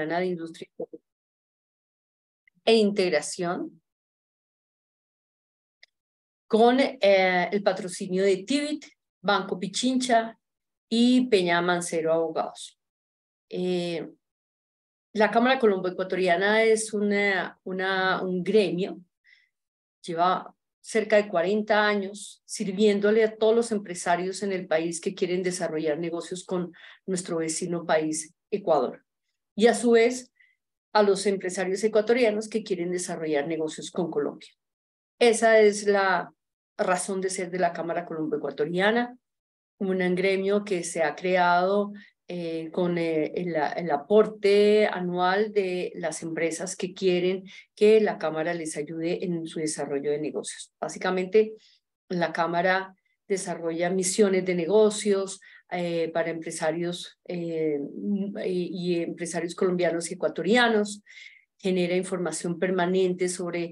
de Industria e Integración con el patrocinio de Tivit, Banco Pichincha y Peña Mancero Abogados. La Cámara Colombo-Ecuatoriana es un gremio, lleva cerca de 40 años sirviéndole a todos los empresarios en el país que quieren desarrollar negocios con nuestro vecino país, Ecuador. Y a su vez, a los empresarios ecuatorianos que quieren desarrollar negocios con Colombia. Esa es la razón de ser de la Cámara Colombo-Ecuatoriana, un gremio que se ha creado con el aporte anual de las empresas que quieren que la Cámara les ayude en su desarrollo de negocios. Básicamente, la Cámara desarrolla misiones de negocios para empresarios y empresarios colombianos y ecuatorianos, genera información permanente sobre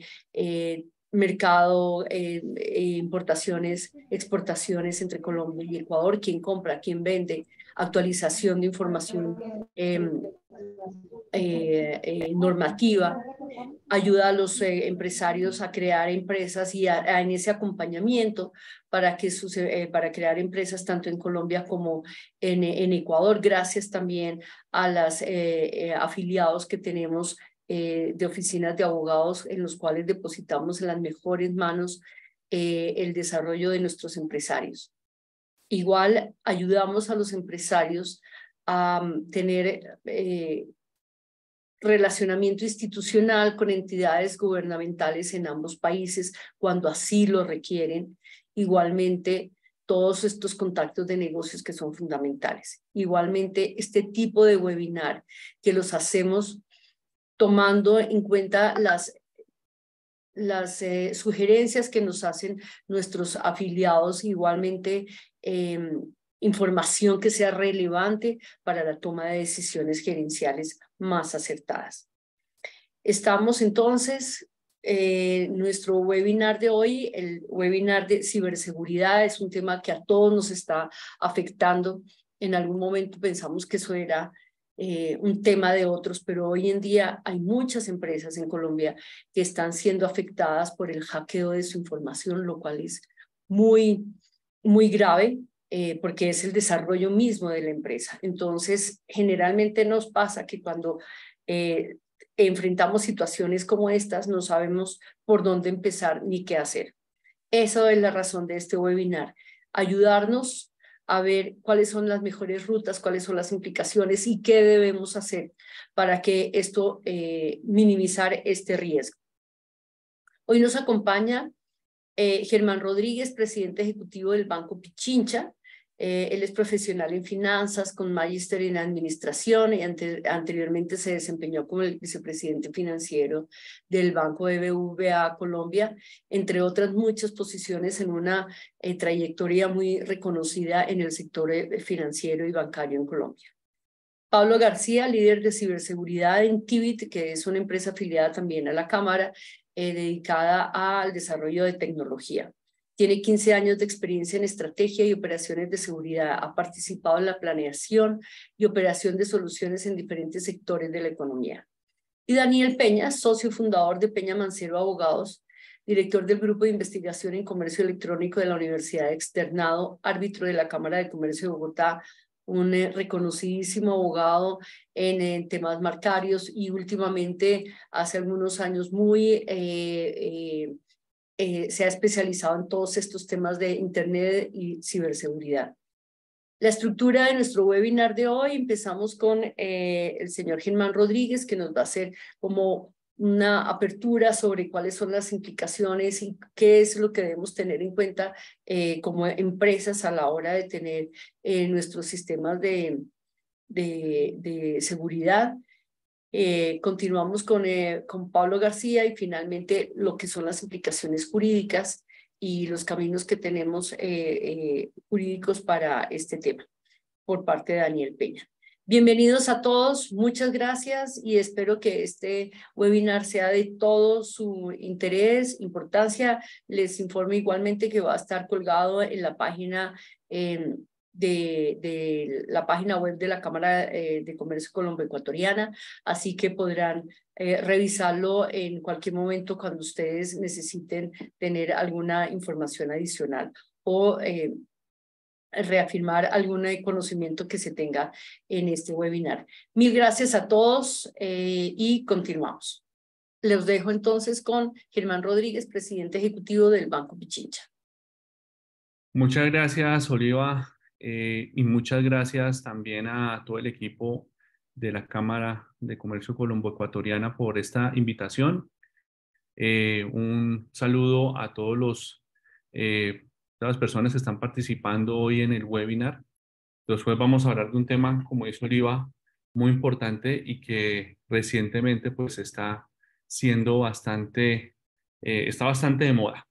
mercado, importaciones, exportaciones entre Colombia y Ecuador, quién compra, quién vende, actualización de información normativa, ayuda a los empresarios a crear empresas y en ese acompañamiento para crear empresas tanto en Colombia como en Ecuador, gracias también a los afiliados que tenemos de oficinas de abogados en los cuales depositamos en las mejores manos el desarrollo de nuestros empresarios. Igual ayudamos a los empresarios a tener relacionamiento institucional con entidades gubernamentales en ambos países cuando así lo requieren. Igualmente, todos estos contactos de negocios que son fundamentales. Igualmente, este tipo de webinar que los hacemos tomando en cuenta las sugerencias que nos hacen nuestros afiliados, igualmente información que sea relevante para la toma de decisiones gerenciales más acertadas. Estamos entonces, nuestro webinar de hoy, el webinar de ciberseguridad, es un tema que a todos nos está afectando. En algún momento pensamos que eso era un tema de otros, pero hoy en día hay muchas empresas en Colombia que están siendo afectadas por el hackeo de su información, lo cual es muy, muy grave porque es el desarrollo mismo de la empresa. Entonces, generalmente nos pasa que cuando enfrentamos situaciones como estas, no sabemos por dónde empezar ni qué hacer. Esa es la razón de este webinar, ayudarnos a ver cuáles son las mejores rutas, cuáles son las implicaciones y qué debemos hacer para que esto minimizar este riesgo. Hoy nos acompaña Germán Rodríguez, presidente ejecutivo del Banco Pichincha. Él es profesional en finanzas con magíster en administración y anteriormente se desempeñó como el vicepresidente financiero del Banco BBVA Colombia, entre otras muchas posiciones en una trayectoria muy reconocida en el sector financiero y bancario en Colombia. Pablo García, líder de ciberseguridad en Tivit, que es una empresa afiliada también a la Cámara, dedicada al desarrollo de tecnología. Tiene 15 años de experiencia en estrategia y operaciones de seguridad. Ha participado en la planeación y operación de soluciones en diferentes sectores de la economía. Y Daniel Peña, socio fundador de Peña Mancero Abogados, director del Grupo de Investigación en Comercio Electrónico de la Universidad Externado, árbitro de la Cámara de Comercio de Bogotá, un reconocidísimo abogado en temas marcarios y últimamente, hace algunos años, se ha especializado en todos estos temas de Internet y ciberseguridad. La estructura de nuestro webinar de hoy, empezamos con el señor Germán Rodríguez, que nos va a hacer como una apertura sobre cuáles son las implicaciones y qué es lo que debemos tener en cuenta como empresas a la hora de tener nuestros sistemas de seguridad. Continuamos con Pablo García y finalmente lo que son las implicaciones jurídicas y los caminos que tenemos jurídicos para este tema por parte de Daniel Peña. Bienvenidos a todos, muchas gracias y espero que este webinar sea de todo su interés, importancia. Les informo igualmente que va a estar colgado en la página de la página web de la Cámara de Comercio Colombo-Ecuatoriana, así que podrán revisarlo en cualquier momento cuando ustedes necesiten tener alguna información adicional o reafirmar algún conocimiento que se tenga en este webinar. Mil gracias a todos y continuamos. Les dejo entonces con Germán Rodríguez, presidente ejecutivo del Banco Pichincha. Muchas gracias, Oliva, y muchas gracias también a todo el equipo de la Cámara de Comercio Colombo-Ecuatoriana por esta invitación. Un saludo a todas las personas que están participando hoy en el webinar. Después vamos a hablar de un tema, como dice Oliva, muy importante y que recientemente pues está siendo está bastante de moda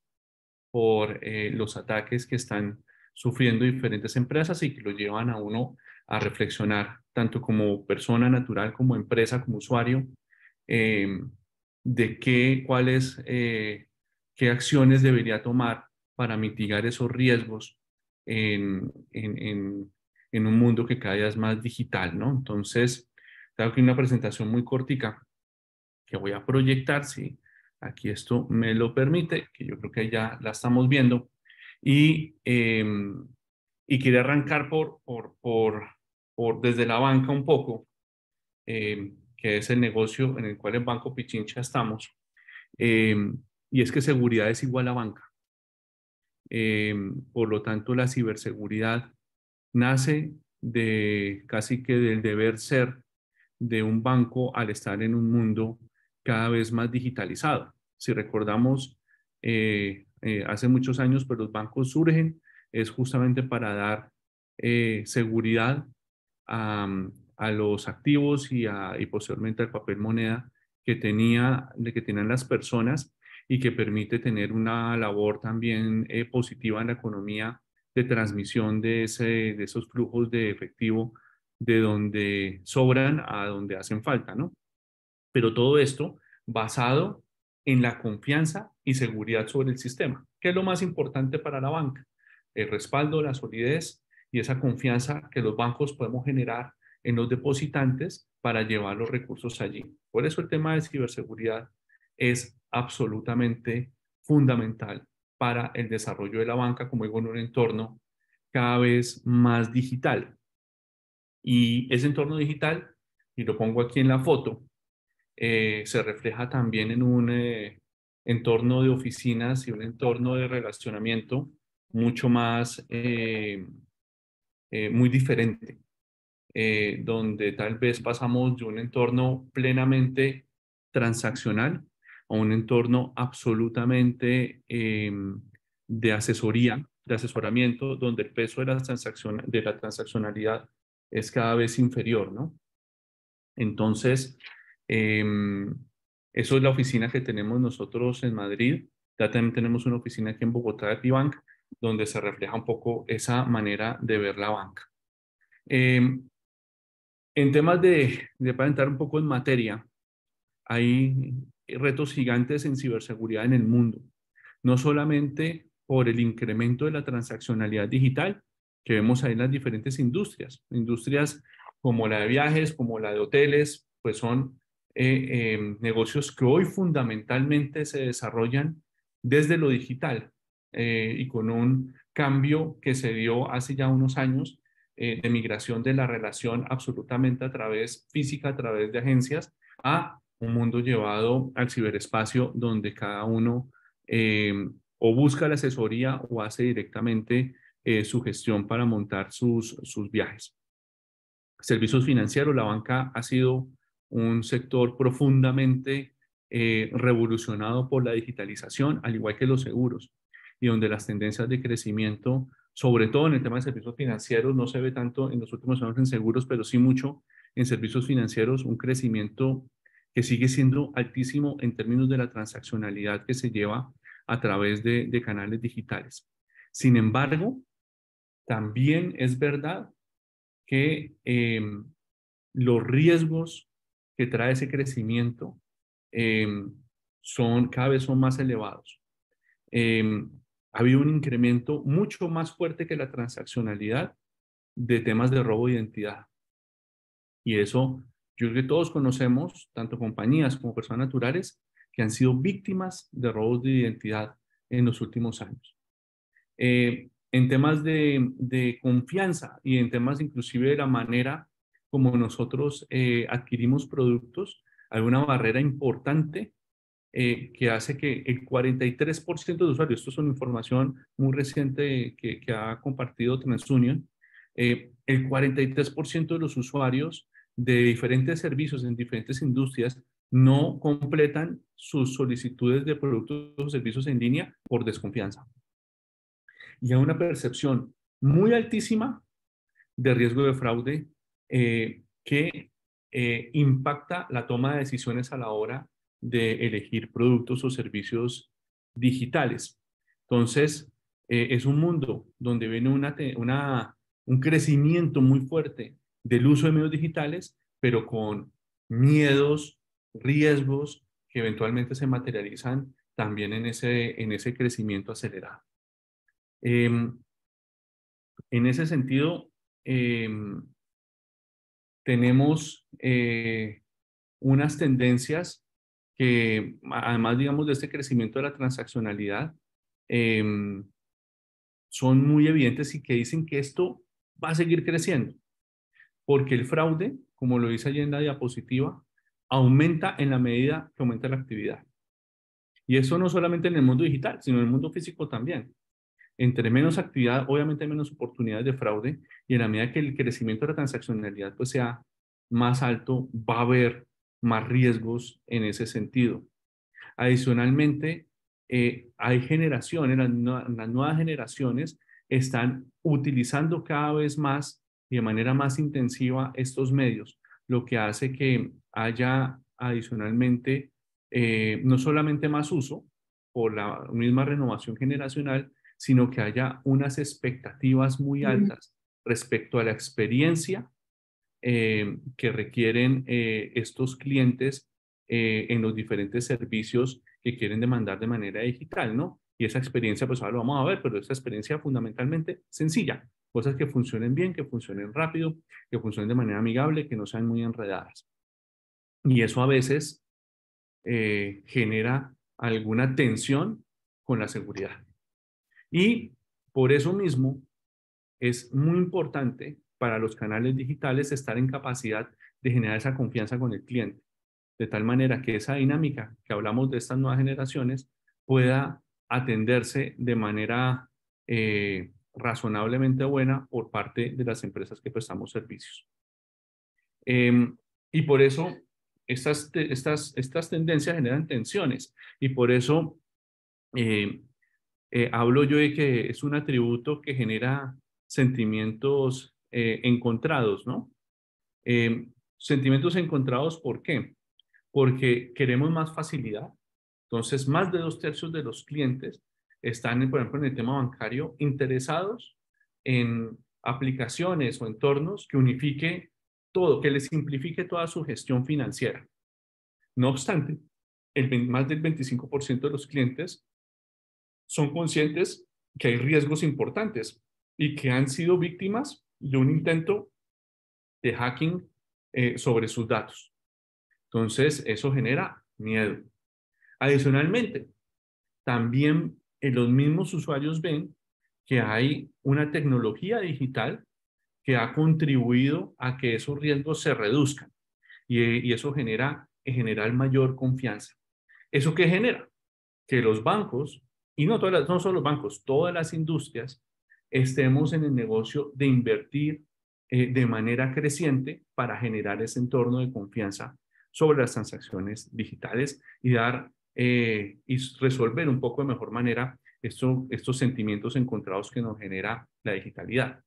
por los ataques que están sufriendo diferentes empresas y que lo llevan a uno a reflexionar, tanto como persona natural, como empresa, como usuario, eh, de qué acciones debería tomar para mitigar esos riesgos en un mundo que cada día es más digital, ¿no? Entonces, tengo aquí una presentación muy cortica que voy a proyectar, si aquí esto me lo permite, que yo creo que ya la estamos viendo. Y, eh, y quería arrancar desde la banca un poco, que es el negocio en el cual en Banco Pichincha estamos. Eh, y es que seguridad es igual a banca. Eh, por lo tanto, la ciberseguridad nace de casi que del deber ser de un banco al estar en un mundo cada vez más digitalizado. Si recordamos, hace muchos años, pues los bancos surgen es justamente para dar seguridad a, a los activos y posteriormente al papel moneda que tenían las personas y que permite tener una labor también positiva en la economía de transmisión de esos flujos de efectivo de donde sobran a donde hacen falta, ¿no? Pero todo esto basado en la confianza y seguridad sobre el sistema, que es lo más importante para la banca, el respaldo, la solidez y esa confianza que los bancos podemos generar en los depositantes para llevar los recursos allí. Por eso el tema de ciberseguridad es absolutamente fundamental para el desarrollo de la banca, como digo, en un entorno cada vez más digital. Y ese entorno digital, y lo pongo aquí en la foto, se refleja también en un entorno de oficinas y un entorno de relacionamiento mucho más, muy diferente, donde tal vez pasamos de un entorno plenamente transaccional a un entorno absolutamente de asesoría, de asesoramiento, donde el peso de de la transaccionalidad es cada vez inferior, ¿no? Entonces, eh, eso es la oficina que tenemos nosotros en Madrid. Ya también tenemos una oficina aquí en Bogotá de Pibank, donde se refleja un poco esa manera de ver la banca. Eh, en temas para entrar un poco en materia, hay retos gigantes en ciberseguridad en el mundo, no solamente por el incremento de la transaccionalidad digital que vemos ahí en las diferentes industrias como la de viajes, como la de hoteles, pues son negocios que hoy fundamentalmente se desarrollan desde lo digital y con un cambio que se dio hace ya unos años de migración de la relación absolutamente física, a través de agencias, a un mundo llevado al ciberespacio donde cada uno o busca la asesoría o hace directamente su gestión para montar sus viajes. Servicios financieros, la banca ha sido un sector profundamente revolucionado por la digitalización, al igual que los seguros, y donde las tendencias de crecimiento, sobre todo en el tema de servicios financieros, no se ve tanto en los últimos años en seguros, pero sí mucho en servicios financieros, un crecimiento que sigue siendo altísimo en términos de la transaccionalidad que se lleva a través de canales digitales. Sin embargo, también es verdad que los riesgos que trae ese crecimiento eh, cada vez son más elevados. Ha habido un incremento mucho más fuerte que la transaccionalidad de temas de robo de identidad. Y eso, yo creo que todos conocemos, tanto compañías como personas naturales, que han sido víctimas de robos de identidad en los últimos años. En temas de confianza y en temas inclusive de la manera como nosotros adquirimos productos, hay una barrera importante que hace que el 43% de usuarios, esto es una información muy reciente que ha compartido TransUnion, el 43% de los usuarios de diferentes servicios en diferentes industrias no completan sus solicitudes de productos o servicios en línea por desconfianza. Y hay una percepción muy altísima de riesgo de fraude que impacta la toma de decisiones a la hora de elegir productos o servicios digitales. Entonces, es un mundo donde viene un crecimiento muy fuerte del uso de medios digitales, pero con miedos, riesgos que eventualmente se materializan también en ese crecimiento acelerado. En ese sentido, tenemos unas tendencias que, además, digamos, de este crecimiento de la transaccionalidad, son muy evidentes y que dicen que esto va a seguir creciendo, porque el fraude, como lo dice allí en la diapositiva, aumenta en la medida que aumenta la actividad. Y eso no solamente en el mundo digital, sino en el mundo físico también. Entre menos actividad, obviamente hay menos oportunidades de fraude, y en la medida que el crecimiento de la transaccionalidad pues sea más alto, va a haber más riesgos en ese sentido. Adicionalmente, hay generaciones, las nuevas generaciones están utilizando cada vez más y de manera más intensiva estos medios, lo que hace que haya adicionalmente no solamente más uso por la misma renovación generacional, sino que haya unas expectativas muy altas respecto a la experiencia que requieren estos clientes en los diferentes servicios que quieren demandar de manera digital, ¿no? Y esa experiencia, pues ahora lo vamos a ver, pero esa experiencia fundamentalmente sencilla, cosas que funcionen bien, que funcionen rápido, que funcionen de manera amigable, que no sean muy enredadas. Y eso a veces genera alguna tensión con la seguridad. Y por eso mismo es muy importante para los canales digitales estar en capacidad de generar esa confianza con el cliente, de tal manera que esa dinámica que hablamos de estas nuevas generaciones pueda atenderse de manera razonablemente buena por parte de las empresas que prestamos servicios. Y por eso estas tendencias generan tensiones, y por eso hablo yo de que es un atributo que genera sentimientos encontrados, ¿no? Sentimientos encontrados, ¿por qué? Porque queremos más facilidad. Entonces, más de 2/3 de los clientes están, por ejemplo, en el tema bancario, interesados en aplicaciones o entornos que unifique todo, que les simplifique toda su gestión financiera. No obstante, más del 25% de los clientes son conscientes que hay riesgos importantes y que han sido víctimas de un intento de hacking sobre sus datos. Entonces, eso genera miedo. Adicionalmente, también los mismos usuarios ven que hay una tecnología digital que ha contribuido a que esos riesgos se reduzcan, y eso genera en general mayor confianza. ¿Eso qué genera? Que los bancos, y no solo los bancos, todas las industrias, estemos en el negocio de invertir de manera creciente para generar ese entorno de confianza sobre las transacciones digitales y y resolver un poco de mejor manera estos sentimientos encontrados que nos genera la digitalidad.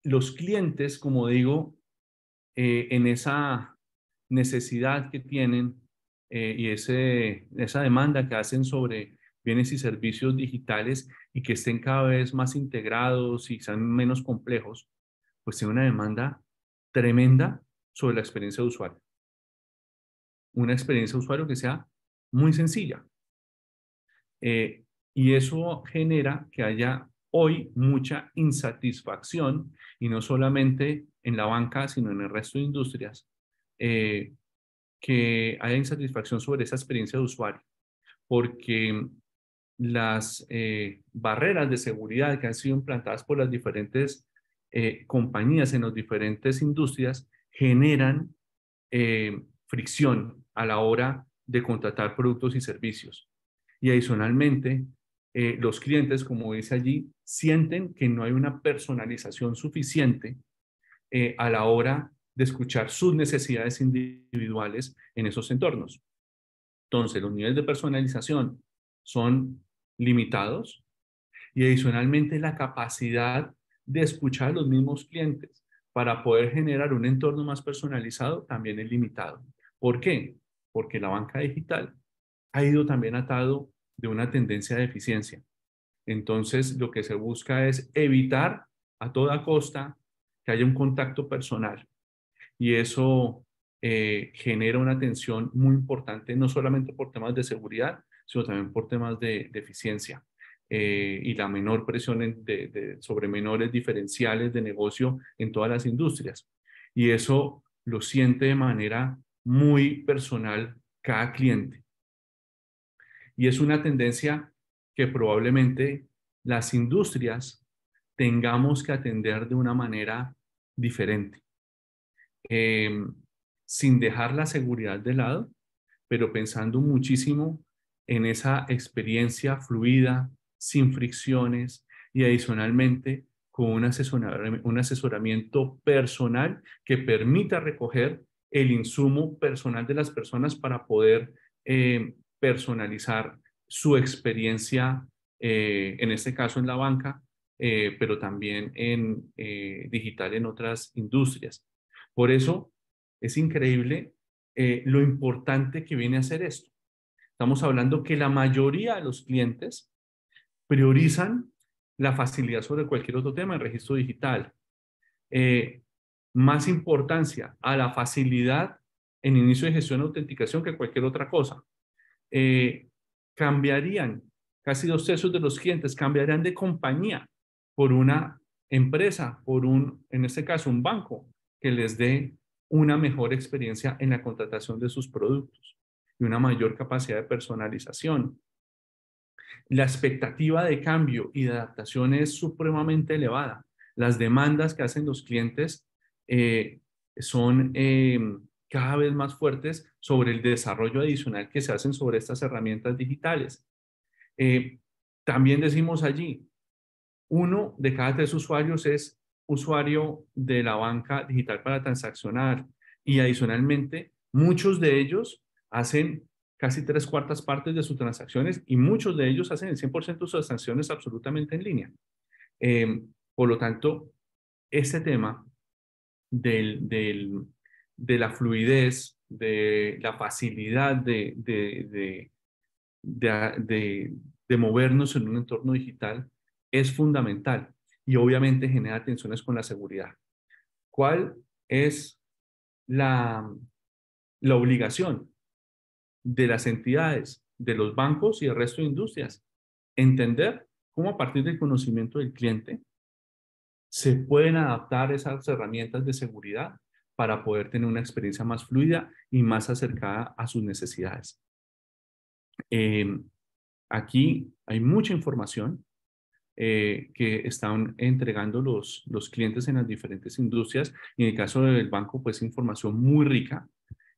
Los clientes, como digo, en esa necesidad que tienen y esa demanda que hacen sobre bienes y servicios digitales y que estén cada vez más integrados y sean menos complejos, pues tiene una demanda tremenda sobre la experiencia de usuario. Una experiencia de usuario que sea muy sencilla. Y eso genera que haya hoy mucha insatisfacción, y no solamente en la banca, sino en el resto de industrias, que haya insatisfacción sobre esa experiencia de usuario, porque las barreras de seguridad que han sido implantadas por las diferentes compañías en las diferentes industrias generan fricción a la hora de contratar productos y servicios. Y adicionalmente, los clientes, como dice allí, sienten que no hay una personalización suficiente a la hora de escuchar sus necesidades individuales en esos entornos. Entonces, los niveles de personalización son limitados, y adicionalmente la capacidad de escuchar a los mismos clientes para poder generar un entorno más personalizado también es limitado. ¿Por qué? Porque la banca digital ha ido también atado de una tendencia de eficiencia. Entonces, lo que se busca es evitar a toda costa que haya un contacto personal, y eso genera una tensión muy importante, no solamente por temas de seguridad, sino también por temas de eficiencia, y la menor presión sobre menores diferenciales de negocio en todas las industrias. Y eso lo siente de manera muy personal cada cliente. Y es una tendencia que probablemente las industrias tengamos que atender de una manera diferente, eh, sin dejar la seguridad de lado, pero pensando muchísimo en esa experiencia fluida, sin fricciones, y adicionalmente con un asesoramiento personal que permita recoger el insumo personal de las personas para poder personalizar su experiencia, en este caso en la banca, pero también en digital en otras industrias. Por eso es increíble lo importante que viene a ser esto. Estamos hablando que la mayoría de los clientes priorizan la facilidad sobre cualquier otro tema, el registro digital. Eh, Más importancia a la facilidad en inicio de gestión de autenticación que cualquier otra cosa. Eh, Cambiarían, casi 2/3 de los clientes cambiarían de compañía por una empresa, en este caso, un banco, que les dé una mejor experiencia en la contratación de sus productos y una mayor capacidad de personalización. La expectativa de cambio y de adaptación es supremamente elevada. Las demandas que hacen los clientes son cada vez más fuertes sobre el desarrollo adicional que se hacen sobre estas herramientas digitales. También decimos allí, 1 de cada 3 usuarios es usuario de la banca digital para transaccionar, y adicionalmente muchos de ellos hacen casi 3/4 partes de sus transacciones, y muchos de ellos hacen el 100% de sus transacciones absolutamente en línea. Por lo tanto, este tema de la fluidez, de la facilidad de movernos en un entorno digital es fundamental, y obviamente genera tensiones con la seguridad. ¿Cuál es la obligación de las entidades, de los bancos y el resto de industrias? Entender cómo a partir del conocimiento del cliente se pueden adaptar esas herramientas de seguridad para poder tener una experiencia más fluida y más acercada a sus necesidades. Aquí hay mucha información que están entregando los clientes en las diferentes industrias, y en el caso del banco, pues información muy rica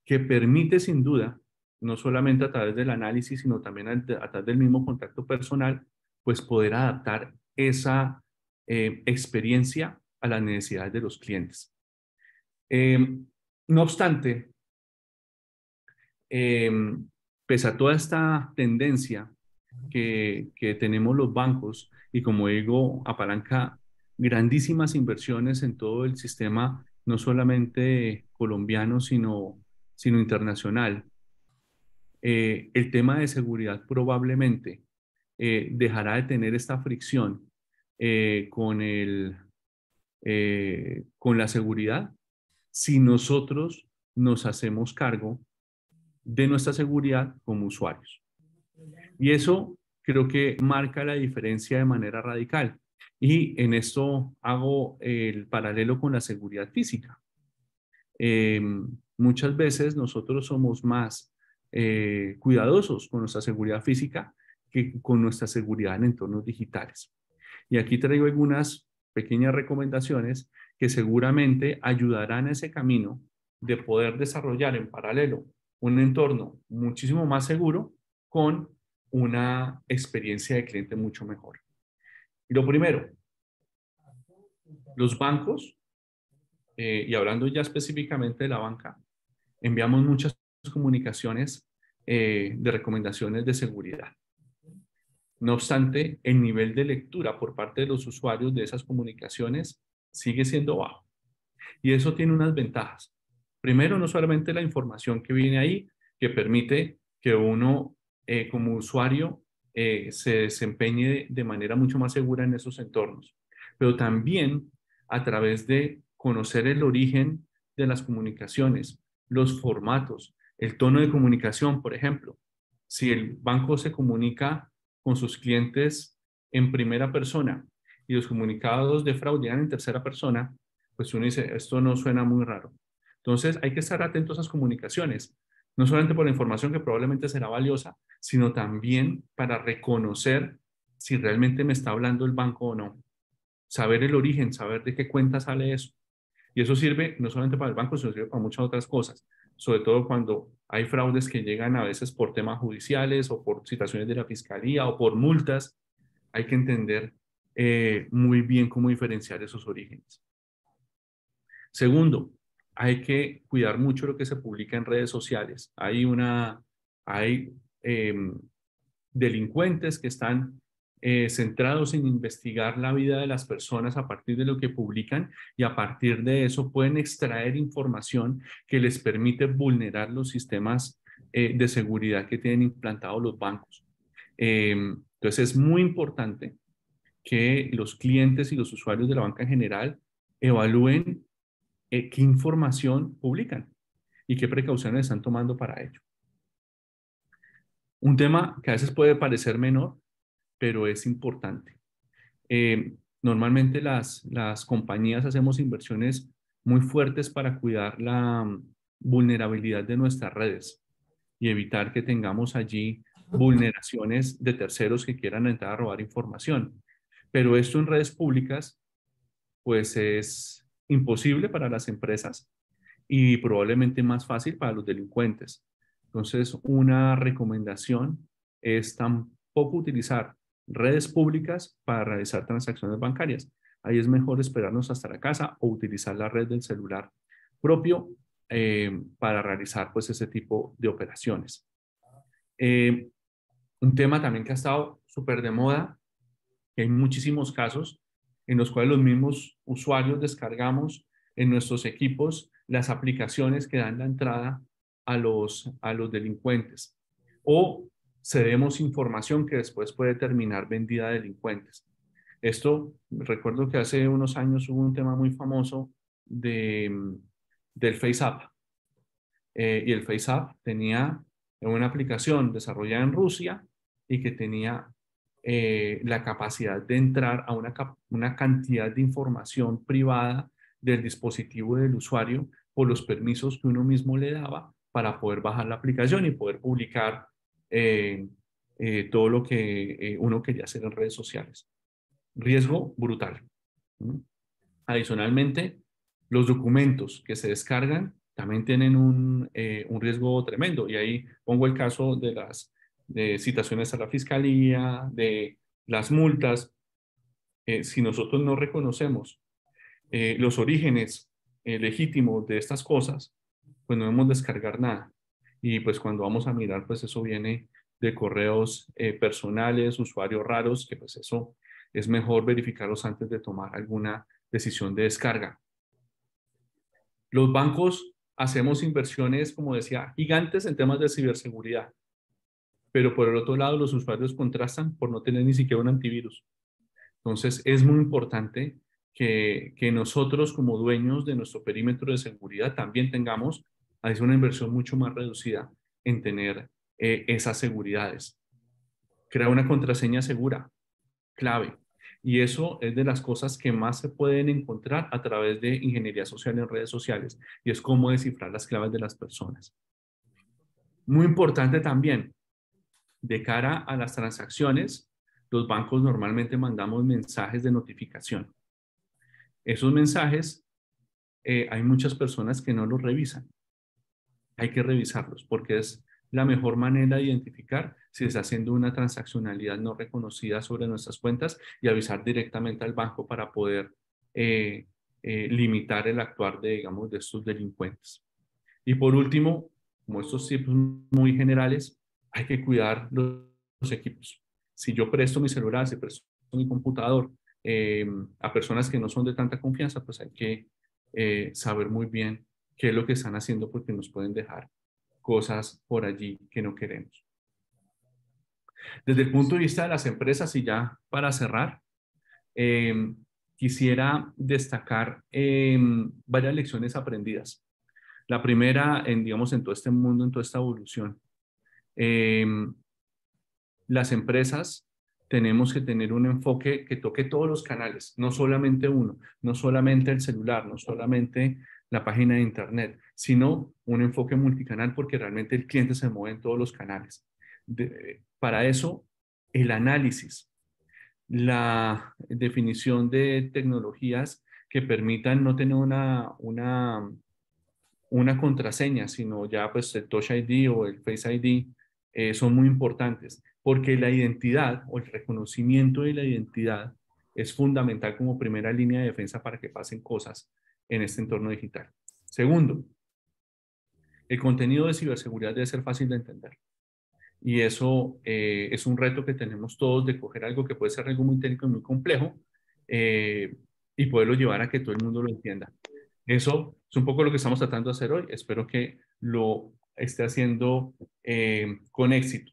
que permite sin duda, no solamente a través del análisis, sino también a través del mismo contacto personal, pues poder adaptar esa experiencia a las necesidades de los clientes. No obstante, pese a toda esta tendencia que tenemos los bancos, y como digo, apalanca grandísimas inversiones en todo el sistema, no solamente colombiano, sino internacional, el tema de seguridad probablemente dejará de tener esta fricción con la seguridad si nosotros nos hacemos cargo de nuestra seguridad como usuarios. ¿Y eso creo que marca la diferencia de manera radical. Y en esto hago el paralelo con la seguridad física. Eh, Muchas veces nosotros somos más cuidadosos con nuestra seguridad física que con nuestra seguridad en entornos digitales. Y aquí traigo algunas pequeñas recomendaciones que seguramente ayudarán a ese camino de poder desarrollar en paralelo un entorno muchísimo más seguro con una experiencia de cliente mucho mejor. Y lo primero, los bancos, y hablando ya específicamente de la banca, enviamos muchas comunicaciones de recomendaciones de seguridad. No obstante, el nivel de lectura por parte de los usuarios de esas comunicaciones sigue siendo bajo. Y eso tiene unas ventajas. Primero, no solamente la información que viene ahí, que permite que uno como usuario se desempeñe de manera mucho más segura en esos entornos, pero también a través de conocer el origen de las comunicaciones, los formatos, el tono de comunicación, por ejemplo. Si el banco se comunica con sus clientes en primera persona y los comunicados de fraude llegan en tercera persona, pues uno dice, esto no suena muy raro. Entonces hay que estar atentos a esas comunicaciones, no solamente por la información que probablemente será valiosa, sino también para reconocer si realmente me está hablando el banco o no. Saber el origen, saber de qué cuenta sale eso. Y eso sirve no solamente para el banco, sino sirve para muchas otras cosas, sobre todo cuando hay fraudes que llegan a veces por temas judiciales o por situaciones de la fiscalía o por multas. Hay que entender muy bien cómo diferenciar esos orígenes. Segundo, hay que cuidar mucho lo que se publica en redes sociales. Hay delincuentes que están centrados en investigar la vida de las personas a partir de lo que publican y a partir de eso pueden extraer información que les permite vulnerar los sistemas de seguridad que tienen implantados los bancos. Entonces es muy importante que los clientes y los usuarios de la banca en general evalúen qué información publican y qué precauciones están tomando para ello. Un tema que a veces puede parecer menor, pero es importante. Normalmente las compañías hacemos inversiones muy fuertes para cuidar la vulnerabilidad de nuestras redes y evitar que tengamos allí vulneraciones de terceros que quieran entrar a robar información. Pero esto en redes públicas, pues es imposible para las empresas y probablemente más fácil para los delincuentes. Entonces, una recomendación es tampoco utilizar redes públicas para realizar transacciones bancarias. Ahí es mejor esperarnos hasta la casa o utilizar la red del celular propio para realizar pues ese tipo de operaciones. Un tema también que ha estado súper de moda, que hay muchísimos casos en los cuales los mismos usuarios descargamos en nuestros equipos las aplicaciones que dan la entrada a los delincuentes o cedemos información que después puede terminar vendida a delincuentes. Esto, recuerdo que hace unos años hubo un tema muy famoso del FaceApp. Y el FaceApp tenía una aplicación desarrollada en Rusia y que tenía la capacidad de entrar a una cantidad de información privada del dispositivo del usuario por los permisos que uno mismo le daba para poder bajar la aplicación y poder publicar todo lo que uno quería hacer en redes sociales. Riesgo brutal. Adicionalmente, los documentos que se descargan también tienen un riesgo tremendo. Y ahí pongo el caso de las citaciones a la fiscalía, de las multas. Si nosotros no reconocemos los orígenes legítimos de estas cosas, pues no debemos descargar nada. Y pues cuando vamos a mirar, pues eso viene de correos personales, usuarios raros, que pues eso es mejor verificarlos antes de tomar alguna decisión de descarga. Los bancos hacemos inversiones, como decía, gigantes en temas de ciberseguridad, pero por el otro lado los usuarios contrastan por no tener ni siquiera un antivirus. Entonces es muy importante que nosotros como dueños de nuestro perímetro de seguridad también tengamos una inversión mucho más reducida en tener esas seguridades. Crea una contraseña segura, clave. Y eso es de las cosas que más se pueden encontrar a través de ingeniería social en redes sociales, y es cómo descifrar las claves de las personas. Muy importante también, de cara a las transacciones, los bancos normalmente mandamos mensajes de notificación. Esos mensajes, hay muchas personas que no los revisan. Hay que revisarlos porque es la mejor manera de identificar si se está haciendo una transaccionalidad no reconocida sobre nuestras cuentas y avisar directamente al banco para poder limitar el actuar de, digamos, de estos delincuentes. Y por último, como estos tips muy generales, hay que cuidar los equipos. Si yo presto mi celular, si presto mi computador a personas que no son de tanta confianza, pues hay que saber muy bien qué es lo que están haciendo porque nos pueden dejar cosas por allí que no queremos. Desde el punto de vista de las empresas, y ya para cerrar, eh, quisiera destacar varias lecciones aprendidas. La primera, digamos, en todo este mundo, en toda esta evolución. Eh, las empresas tenemos que tener un enfoque que toque todos los canales, no solamente uno, no solamente el celular, no solamente la página de internet, sino un enfoque multicanal porque realmente el cliente se mueve en todos los canales. Para eso, el análisis, la definición de tecnologías que permitan no tener una contraseña, sino ya pues el Touch ID o el Face ID son muy importantes, porque la identidad o el reconocimiento de la identidad es fundamental como primera línea de defensa para que pasen cosas en este entorno digital. Segundo, el contenido de ciberseguridad debe ser fácil de entender. Y eso es un reto que tenemos todos de coger algo que puede ser algo muy técnico y muy complejo y poderlo llevar a que todo el mundo lo entienda. Eso es un poco lo que estamos tratando de hacer hoy. Espero que lo esté haciendo con éxito.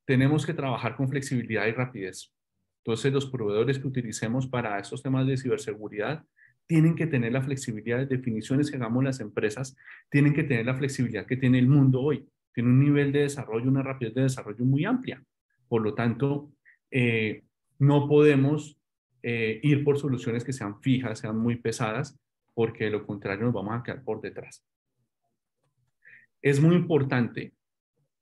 Tenemos que trabajar con flexibilidad y rapidez. Entonces, los proveedores que utilicemos para estos temas de ciberseguridad tienen que tener la flexibilidad de definiciones que hagamos las empresas, tienen que tener la flexibilidad que tiene el mundo hoy. Tiene un nivel de desarrollo, una rapidez de desarrollo muy amplia. Por lo tanto, no podemos ir por soluciones que sean fijas, sean muy pesadas, porque de lo contrario nos vamos a quedar por detrás. Es muy importante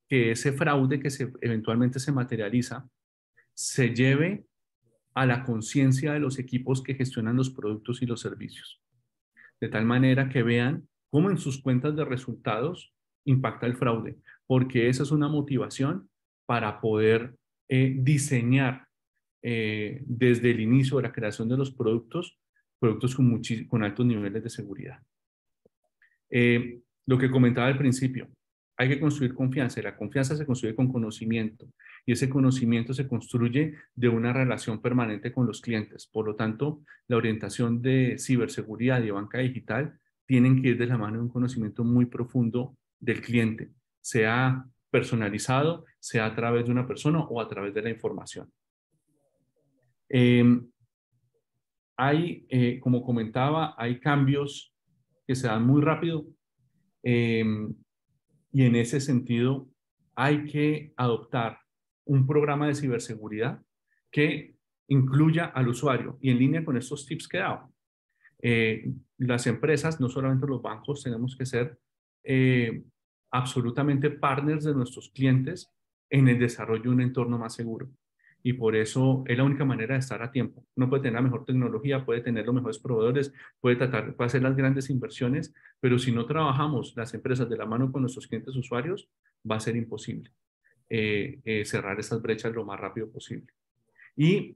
que ese fraude que eventualmente se materializa se lleve a la conciencia de los equipos que gestionan los productos y los servicios, de tal manera que vean cómo en sus cuentas de resultados impacta el fraude, porque esa es una motivación para poder diseñar desde el inicio de la creación de los productos con altos niveles de seguridad. Lo que comentaba al principio, hay que construir confianza y la confianza se construye con conocimiento y ese conocimiento se construye de una relación permanente con los clientes. Por lo tanto, la orientación de ciberseguridad y banca digital tienen que ir de la mano de un conocimiento muy profundo del cliente, sea personalizado, sea a través de una persona o a través de la información. Como comentaba, hay cambios que se dan muy rápido. Y en ese sentido, hay que adoptar un programa de ciberseguridad que incluya al usuario y en línea con estos tips que he dado. Las empresas, no solamente los bancos, tenemos que ser absolutamente partners de nuestros clientes en el desarrollo de un entorno más seguro. Y por eso es la única manera de estar a tiempo. No puede tener la mejor tecnología, puede tener los mejores proveedores, puede hacer las grandes inversiones, pero si no trabajamos las empresas de la mano con nuestros clientes usuarios, va a ser imposible cerrar esas brechas lo más rápido posible. Y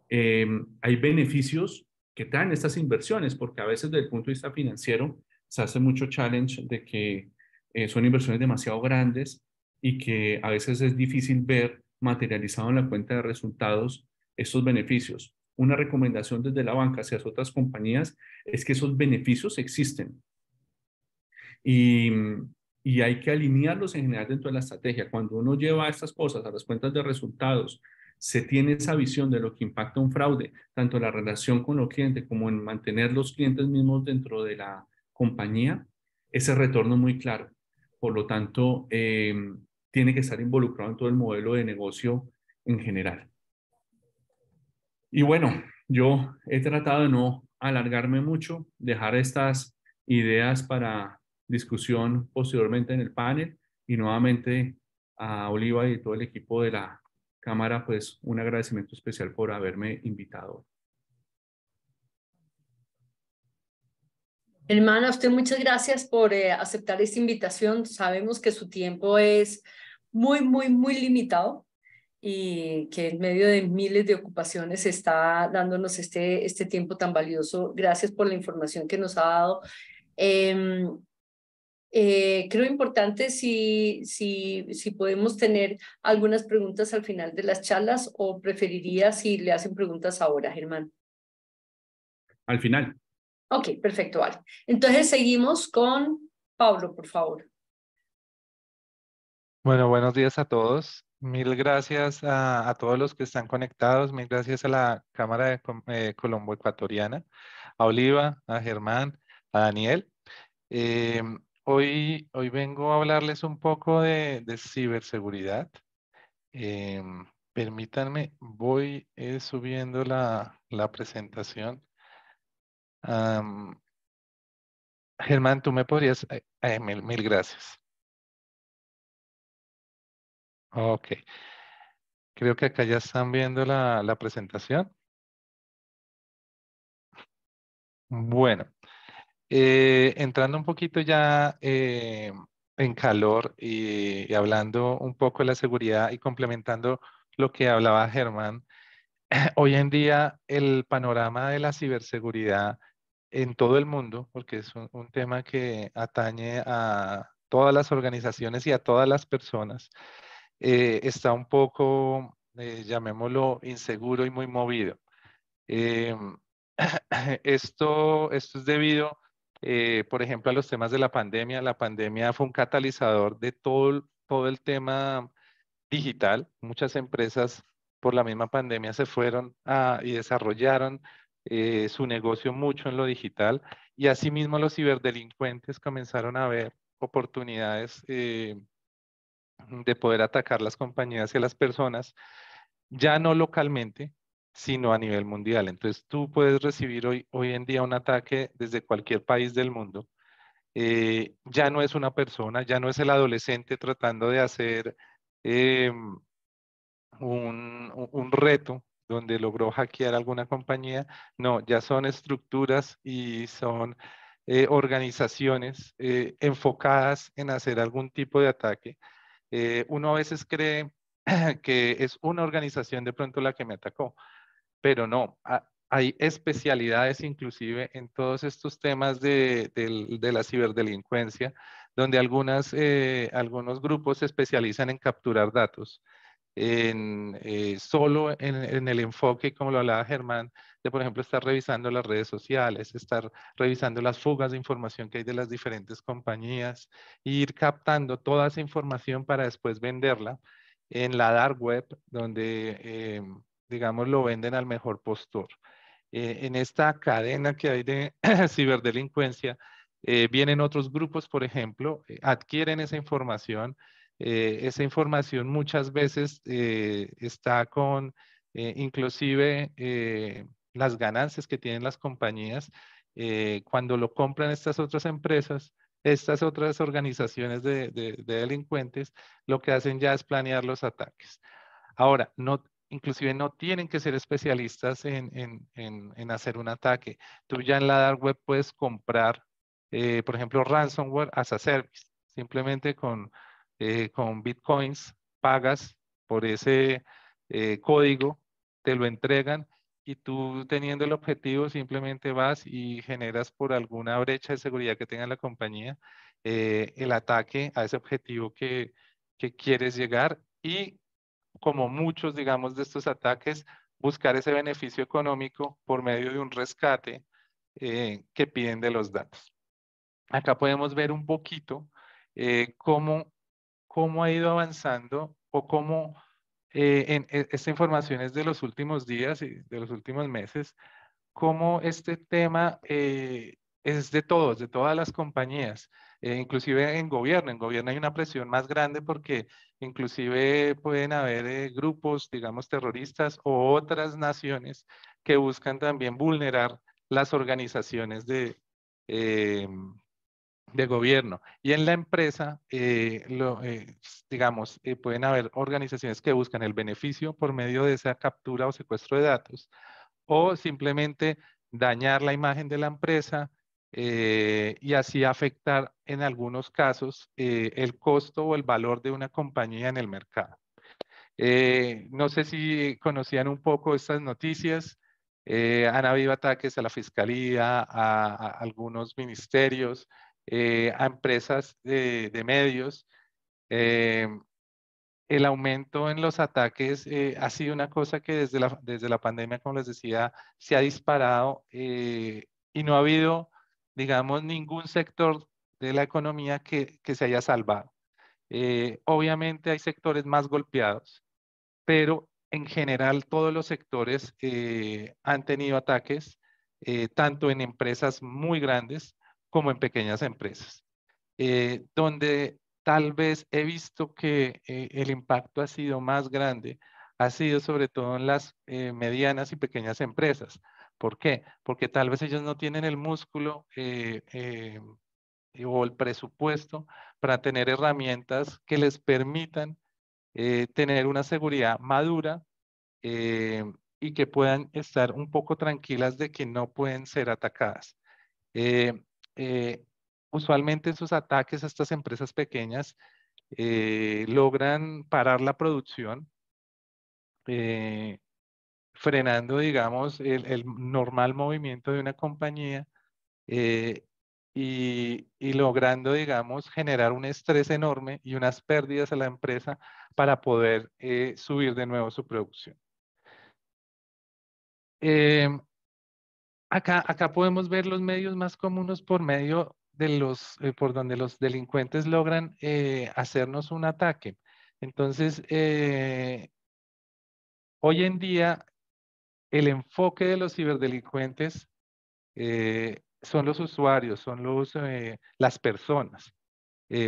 hay beneficios que traen estas inversiones, porque a veces desde el punto de vista financiero se hace mucho challenge de que son inversiones demasiado grandes y que a veces es difícil ver materializado en la cuenta de resultados estos beneficios. Una recomendación desde la banca hacia otras compañías es que esos beneficios existen y, y hay que alinearlos en general dentro de la estrategia. Cuando uno lleva estas cosas a las cuentas de resultados, se tiene esa visión de lo que impacta un fraude, tanto en la relación con los clientes como en mantener los clientes mismos dentro de la compañía, ese retorno muy claro. Por lo tanto, tiene que estar involucrado en todo el modelo de negocio en general. Y bueno, yo he tratado de no alargarme mucho, dejar estas ideas para discusión posteriormente en el panel y nuevamente a Oliva y todo el equipo de la Cámara, pues un agradecimiento especial por haberme invitado. Hermana, a usted muchas gracias por aceptar esta invitación. Sabemos que su tiempo es muy limitado y que en medio de miles de ocupaciones está dándonos este tiempo tan valioso. Gracias por la información que nos ha dado. Creo importante si podemos tener algunas preguntas al final de las charlas o preferiría si le hacen preguntas ahora, Germán. Al final. Ok, perfecto, vale. Entonces seguimos con Pablo, por favor. Bueno, buenos días a todos. Mil gracias a todos los que están conectados. Mil gracias a la Cámara de Colombo Ecuatoriana, a Oliva, a Germán, a Daniel. Hoy vengo a hablarles un poco de ciberseguridad. Permítanme, voy subiendo la presentación. Germán, tú me podrías... mil gracias. Ok. Creo que acá ya están viendo la presentación. Bueno, entrando un poquito ya en calor y hablando un poco de la seguridad y complementando lo que hablaba Germán, hoy en día el panorama de la ciberseguridad en todo el mundo, porque es un tema que atañe a todas las organizaciones y a todas las personas, está un poco, llamémoslo, inseguro y muy movido. Em, esto es debido, por ejemplo, a los temas de la pandemia. La pandemia fue un catalizador de todo el tema digital. Muchas empresas por la misma pandemia se fueron y desarrollaron su negocio mucho en lo digital y asimismo los ciberdelincuentes comenzaron a ver oportunidades de poder atacar las compañías y a las personas, ya no localmente, sino a nivel mundial. Entonces tú puedes recibir hoy en día un ataque desde cualquier país del mundo. Ya no es una persona, ya no es el adolescente tratando de hacer un reto donde logró hackear alguna compañía. No, ya son estructuras y son organizaciones enfocadas en hacer algún tipo de ataque. Uno a veces cree que es una organización de pronto la que me atacó, pero no, hay especialidades inclusive en todos estos temas de la ciberdelincuencia, donde algunos grupos se especializan en capturar datos, solo en el enfoque, como lo hablaba Germán, de por ejemplo estar revisando las redes sociales, estar revisando las fugas de información que hay de las diferentes compañías, e ir captando toda esa información para después venderla en la dark web, donde digamos, lo venden al mejor postor. En esta cadena que hay de ciberdelincuencia, vienen otros grupos, por ejemplo, adquieren esa información muchas veces está con inclusive las ganancias que tienen las compañías cuando lo compran estas otras empresas. Estas otras organizaciones de delincuentes lo que hacen ya es planear los ataques. Ahora, inclusive no tienen que ser especialistas en hacer un ataque. Tú ya en la dark web puedes comprar, por ejemplo, ransomware as a service. Simplemente con bitcoins pagas por ese código, te lo entregan y tú teniendo el objetivo simplemente vas y generas por alguna brecha de seguridad que tenga la compañía el ataque a ese objetivo que quieres llegar y como muchos, digamos, de estos ataques, buscar ese beneficio económico por medio de un rescate que piden de los datos. Acá podemos ver un poquito cómo ha ido avanzando o cómo esta información es de los últimos días y de los últimos meses, cómo este tema es de todos, de todas las compañías, inclusive en gobierno hay una presión más grande porque inclusive pueden haber grupos, digamos, terroristas o otras naciones que buscan también vulnerar las organizaciones de gobierno. Y en la empresa, digamos, pueden haber organizaciones que buscan el beneficio por medio de esa captura o secuestro de datos, o simplemente dañar la imagen de la empresa y así afectar en algunos casos el costo o el valor de una compañía en el mercado. No sé si conocían un poco estas noticias. Han habido ataques a la fiscalía, a algunos ministerios, a empresas de medios. Eh, el aumento en los ataques ha sido una cosa que desde la pandemia, como les decía, se ha disparado y no ha habido, digamos, ningún sector de la economía que se haya salvado. Obviamente hay sectores más golpeados, pero en general todos los sectores han tenido ataques, tanto en empresas muy grandes como en pequeñas empresas, donde tal vez he visto que el impacto ha sido más grande, ha sido sobre todo en las medianas y pequeñas empresas. ¿Por qué? Porque tal vez ellos no tienen el músculo o el presupuesto para tener herramientas que les permitan tener una seguridad madura eh, y que puedan estar un poco tranquilas de que no pueden ser atacadas. Eh, eh, Usualmente esos ataques a estas empresas pequeñas logran parar la producción, eh, frenando, digamos, el normal movimiento de una compañía eh, y logrando, digamos, generar un estrés enorme y unas pérdidas a la empresa para poder subir de nuevo su producción. Acá podemos ver los medios más comunes por medio de por donde los delincuentes logran hacernos un ataque. Entonces, hoy en día, el enfoque de los ciberdelincuentes son los usuarios, son las personas.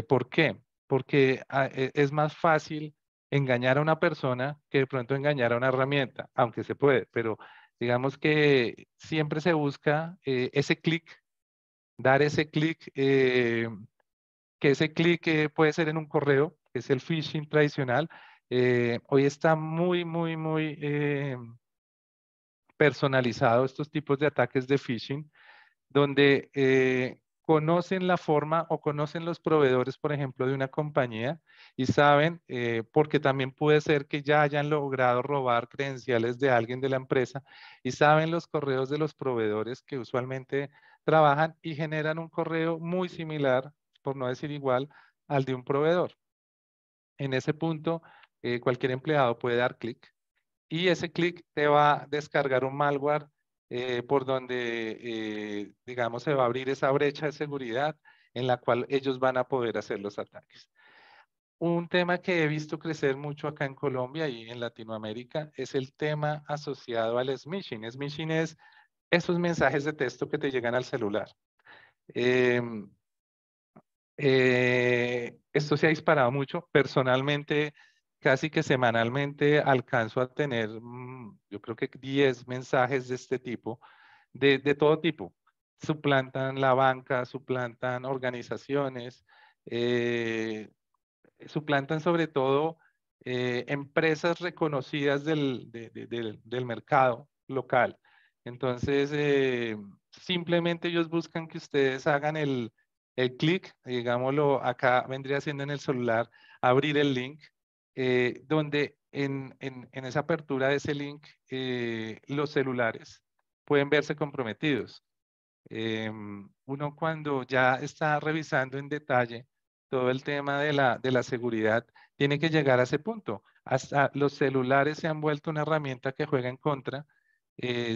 ¿Por qué? Porque es más fácil engañar a una persona que de pronto engañar a una herramienta, aunque se puede, pero digamos que siempre se busca ese clic, dar ese clic, que ese clic puede ser en un correo, que es el phishing tradicional. Hoy está muy personalizado estos tipos de ataques de phishing donde conocen la forma o conocen los proveedores, por ejemplo, de una compañía y saben, porque también puede ser que ya hayan logrado robar credenciales de alguien de la empresa y saben los correos de los proveedores que usualmente trabajan y generan un correo muy similar, por no decir igual, al de un proveedor. En ese punto, cualquier empleado puede dar clic y ese clic te va a descargar un malware por donde, digamos, se va a abrir esa brecha de seguridad en la cual ellos van a poder hacer los ataques. Un tema que he visto crecer mucho acá en Colombia y en Latinoamérica es el tema asociado al smishing. Smishing es esos mensajes de texto que te llegan al celular. Esto se ha disparado mucho. Personalmente, casi que semanalmente alcanzo a tener, yo creo que 10 mensajes de este tipo, de todo tipo. Suplantan la banca, suplantan organizaciones, suplantan sobre todo empresas reconocidas del mercado local. Entonces, simplemente ellos buscan que ustedes hagan el clic, digámoslo, acá vendría siendo en el celular, abrir el link, donde en esa apertura de ese link, los celulares pueden verse comprometidos. Uno cuando ya está revisando en detalle todo el tema de la seguridad, tiene que llegar a ese punto. Hasta los celulares se han vuelto una herramienta que juega en contra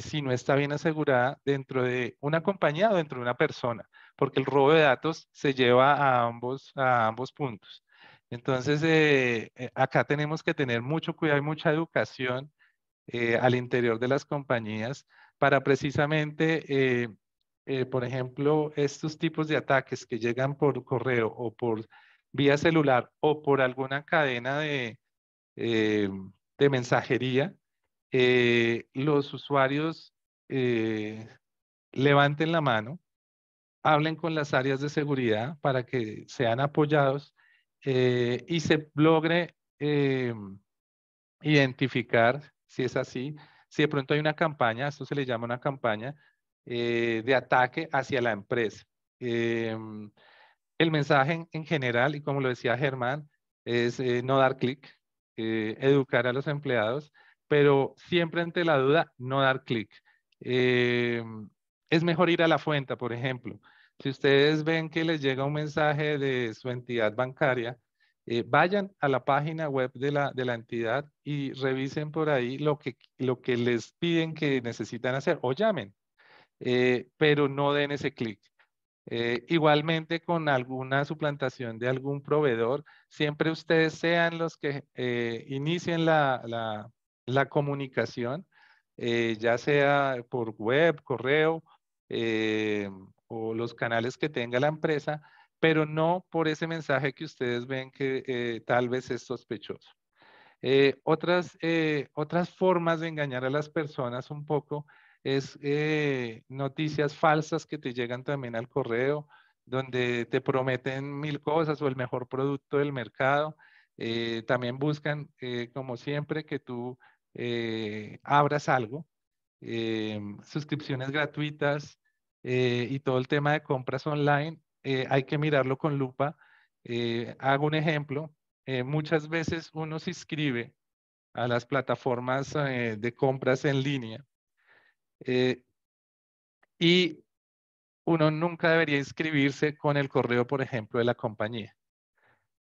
si no está bien asegurada dentro de una compañía o dentro de una persona, porque el robo de datos se lleva a ambos puntos. Entonces, acá tenemos que tener mucho cuidado y mucha educación al interior de las compañías para precisamente por ejemplo, estos tipos de ataques que llegan por correo o por vía celular o por alguna cadena de mensajería, los usuarios levanten la mano, hablen con las áreas de seguridad para que sean apoyados y se logre identificar, si es así, si de pronto hay una campaña, esto se le llama una campaña de ataque hacia la empresa. El mensaje en general, y como lo decía Germán, es no dar clic, educar a los empleados, pero siempre ante la duda, no dar clic. Es mejor ir a la fuente, por ejemplo. Si ustedes ven que les llega un mensaje de su entidad bancaria, vayan a la página web de la entidad y revisen por ahí lo que les piden que necesitan hacer o llamen, pero no den ese clic. Igualmente con alguna suplantación de algún proveedor, siempre ustedes sean los que inicien la comunicación, ya sea por web, correo o los canales que tenga la empresa, pero no por ese mensaje que ustedes ven que tal vez es sospechoso. Otras formas de engañar a las personas un poco es noticias falsas que te llegan también al correo, donde te prometen 1000 cosas o el mejor producto del mercado. También buscan, como siempre, que tú abras algo, suscripciones gratuitas y todo el tema de compras online. Hay que mirarlo con lupa. Hago un ejemplo. Muchas veces uno se inscribe a las plataformas de compras en línea y uno nunca debería inscribirse con el correo, por ejemplo, de la compañía.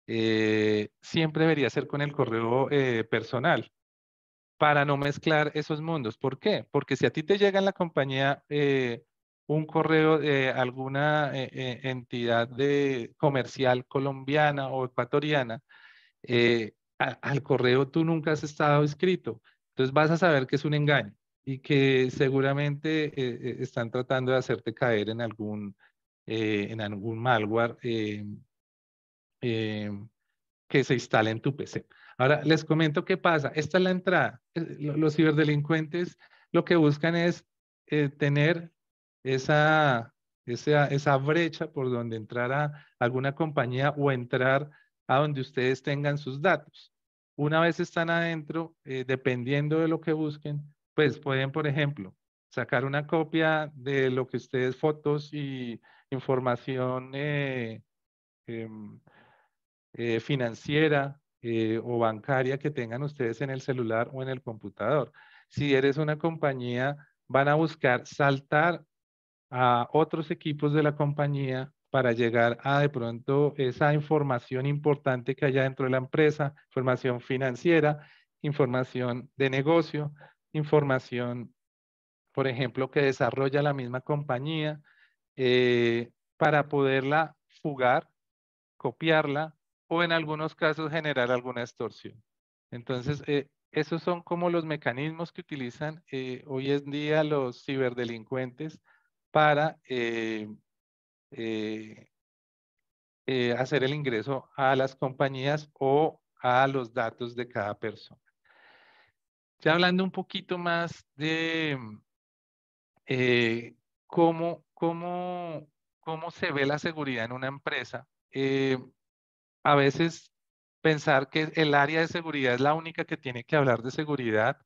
Siempre debería ser con el correo personal para no mezclar esos mundos. ¿Por qué? Porque si a ti te llega en la compañía un correo de alguna entidad comercial colombiana o ecuatoriana, al correo tú nunca has estado inscrito. Entonces vas a saber que es un engaño y que seguramente están tratando de hacerte caer en algún malware eh, que se instale en tu PC. Ahora, les comento qué pasa. Esta es la entrada. Los ciberdelincuentes lo que buscan es tener esa brecha por donde entrar a alguna compañía o entrar a donde ustedes tengan sus datos. Una vez están adentro, dependiendo de lo que busquen, pues pueden, por ejemplo, sacar una copia de lo que ustedes, fotos y información em, financiera o bancaria que tengan ustedes en el celular o en el computador. Si eres una compañía, van a buscar saltar a otros equipos de la compañía para llegar a de pronto esa información importante que haya dentro de la empresa, información financiera, información de negocio, información, por ejemplo, que desarrolla la misma compañía, para poderla fugar, copiarla o en algunos casos generar alguna extorsión. Entonces, esos son como los mecanismos que utilizan hoy en día los ciberdelincuentes para hacer el ingreso a las compañías o a los datos de cada persona. Ya hablando un poquito más de cómo, cómo se ve la seguridad en una empresa, a veces pensar que el área de seguridad es la única que tiene que hablar de seguridad,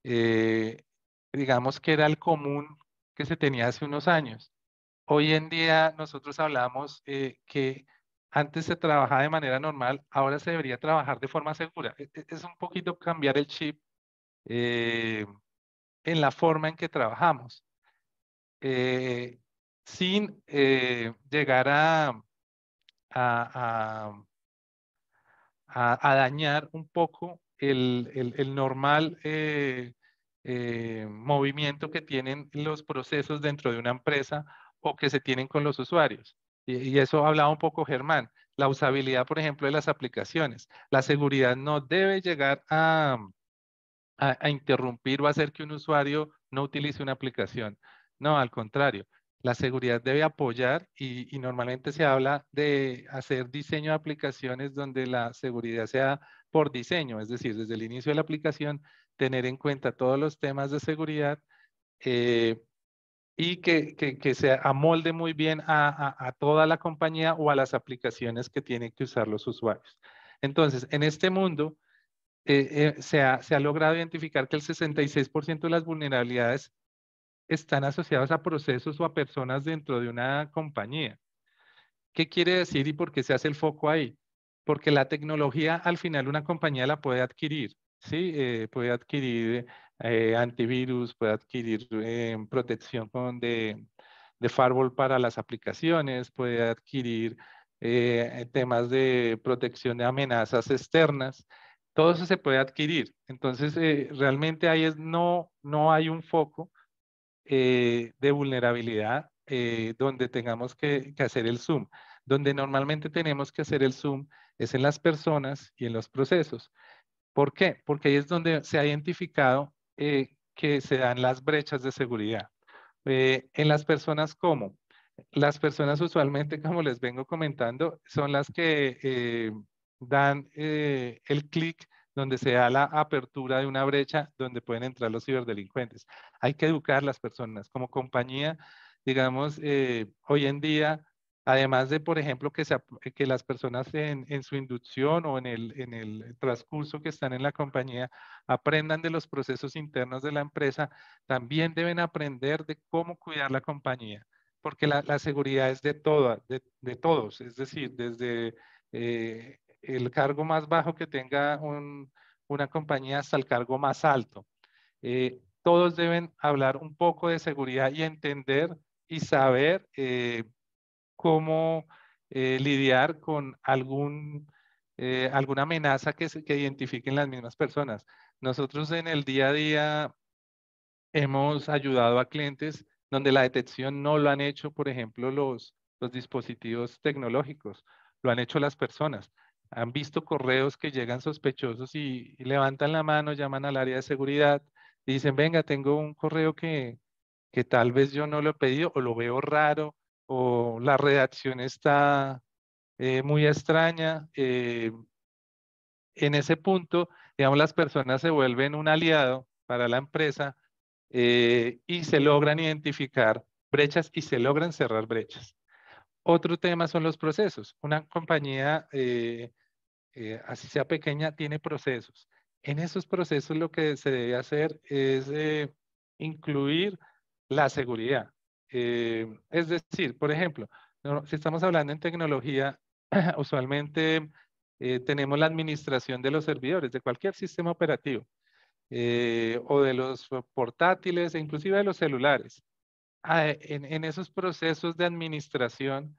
eh, digamos que era el común que se tenía hace unos años. Hoy en día nosotros hablamos que antes se trabajaba de manera normal, ahora se debería trabajar de forma segura. Es un poquito cambiar el chip eh, en la forma en que trabajamos, eh, sin llegar a a dañar un poco el normal movimiento que tienen los procesos dentro de una empresa o que se tienen con los usuarios. Y eso hablaba un poco Germán, la usabilidad, por ejemplo, de las aplicaciones. La seguridad no debe llegar a interrumpir o hacer que un usuario no utilice una aplicación. No, al contrario, La seguridad debe apoyar y normalmente se habla de hacer diseño de aplicaciones donde la seguridad sea por diseño, es decir, desde el inicio de la aplicación, tener en cuenta todos los temas de seguridad y que se amolde muy bien a toda la compañía o a las aplicaciones que tienen que usar los usuarios. Entonces, en este mundo se ha logrado identificar que el 66% de las vulnerabilidades están asociados a procesos o a personas dentro de una compañía. ¿Qué quiere decir y por qué se hace el foco ahí? Porque la tecnología al final una compañía la puede adquirir, ¿sí? Puede adquirir antivirus, puede adquirir protección de firewall para las aplicaciones, puede adquirir temas de protección de amenazas externas. Todo eso se puede adquirir. Entonces, realmente ahí no hay un foco de vulnerabilidad donde tengamos que hacer el zoom. Donde normalmente tenemos que hacer el zoom es en las personas y en los procesos. ¿Por qué? Porque ahí es donde se ha identificado que se dan las brechas de seguridad. En las personas, ¿cómo? Las personas usualmente, como les vengo comentando, son las que dan el clic donde se da la apertura de una brecha donde pueden entrar los ciberdelincuentes. Hay que educar a las personas. Como compañía, digamos, hoy en día, además de, por ejemplo, que las personas en su inducción o en el transcurso que están en la compañía aprendan de los procesos internos de la empresa, también deben aprender de cómo cuidar la compañía, porque la seguridad es de todos, es decir, desde el cargo más bajo que tenga una compañía hasta el cargo más alto. Todos deben hablar un poco de seguridad y entender y saber cómo lidiar con alguna amenaza que identifiquen las mismas personas. Nosotros en el día a día hemos ayudado a clientes donde la detección no lo han hecho, por ejemplo, los dispositivos tecnológicos, lo han hecho las personas. Han visto correos que llegan sospechosos y levantan la mano, llaman al área de seguridad y dicen, venga, tengo un correo que tal vez yo no lo he pedido o lo veo raro o la redacción está muy extraña. En ese punto, digamos, las personas se vuelven un aliado para la empresa y se logran identificar brechas y se logran cerrar brechas. Otro tema son los procesos. Una compañía, así sea pequeña, tiene procesos. En esos procesos lo que se debe hacer es incluir la seguridad. Es decir, por ejemplo, si estamos hablando en tecnología, usualmente tenemos la administración de los servidores de cualquier sistema operativo o de los portátiles e inclusive de los celulares. En esos procesos de administración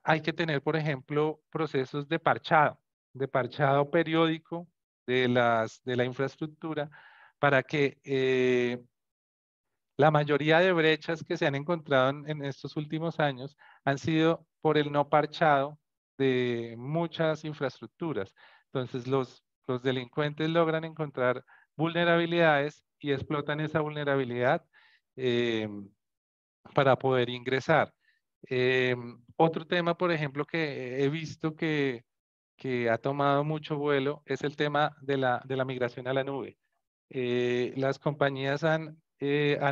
hay que tener, por ejemplo, procesos de parchado periódico de la infraestructura para que la mayoría de brechas que se han encontrado en estos últimos años han sido por el no parchado de muchas infraestructuras. Entonces, los delincuentes logran encontrar vulnerabilidades y explotan esa vulnerabilidad eh, para poder ingresar. Otro tema, por ejemplo, que he visto que ha tomado mucho vuelo es el tema de la migración a la nube. Las compañías han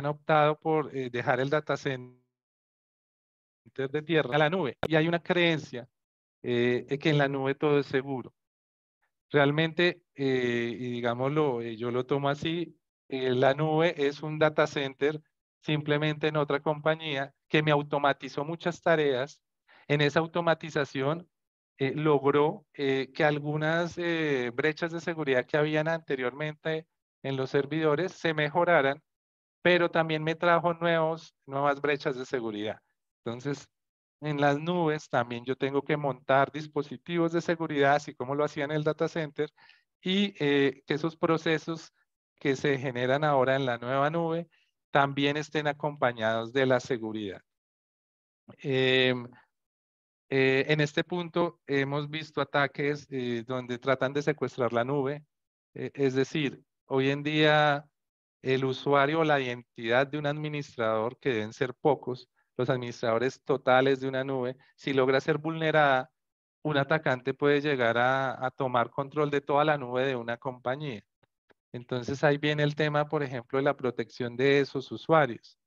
optado por dejar el data center de tierra a la nube y hay una creencia que en la nube todo es seguro. Realmente, y digámoslo, yo lo tomo así, la nube es un data center simplemente en otra compañía que me automatizó muchas tareas. En esa automatización logró que algunas brechas de seguridad que habían anteriormente en los servidores se mejoraran, pero también me trajo nuevas brechas de seguridad. Entonces, en las nubes también yo tengo que montar dispositivos de seguridad, así como lo hacía en el data center, y que esos procesos que se generan ahora en la nueva nube también estén acompañados de la seguridad. En este punto hemos visto ataques donde tratan de secuestrar la nube, es decir, hoy en día el usuario o la identidad de un administrador, que deben ser pocos, los administradores totales de una nube, si logra ser vulnerada, un atacante puede llegar a tomar control de toda la nube de una compañía. Entonces ahí viene el tema, por ejemplo, de la protección de esos usuarios.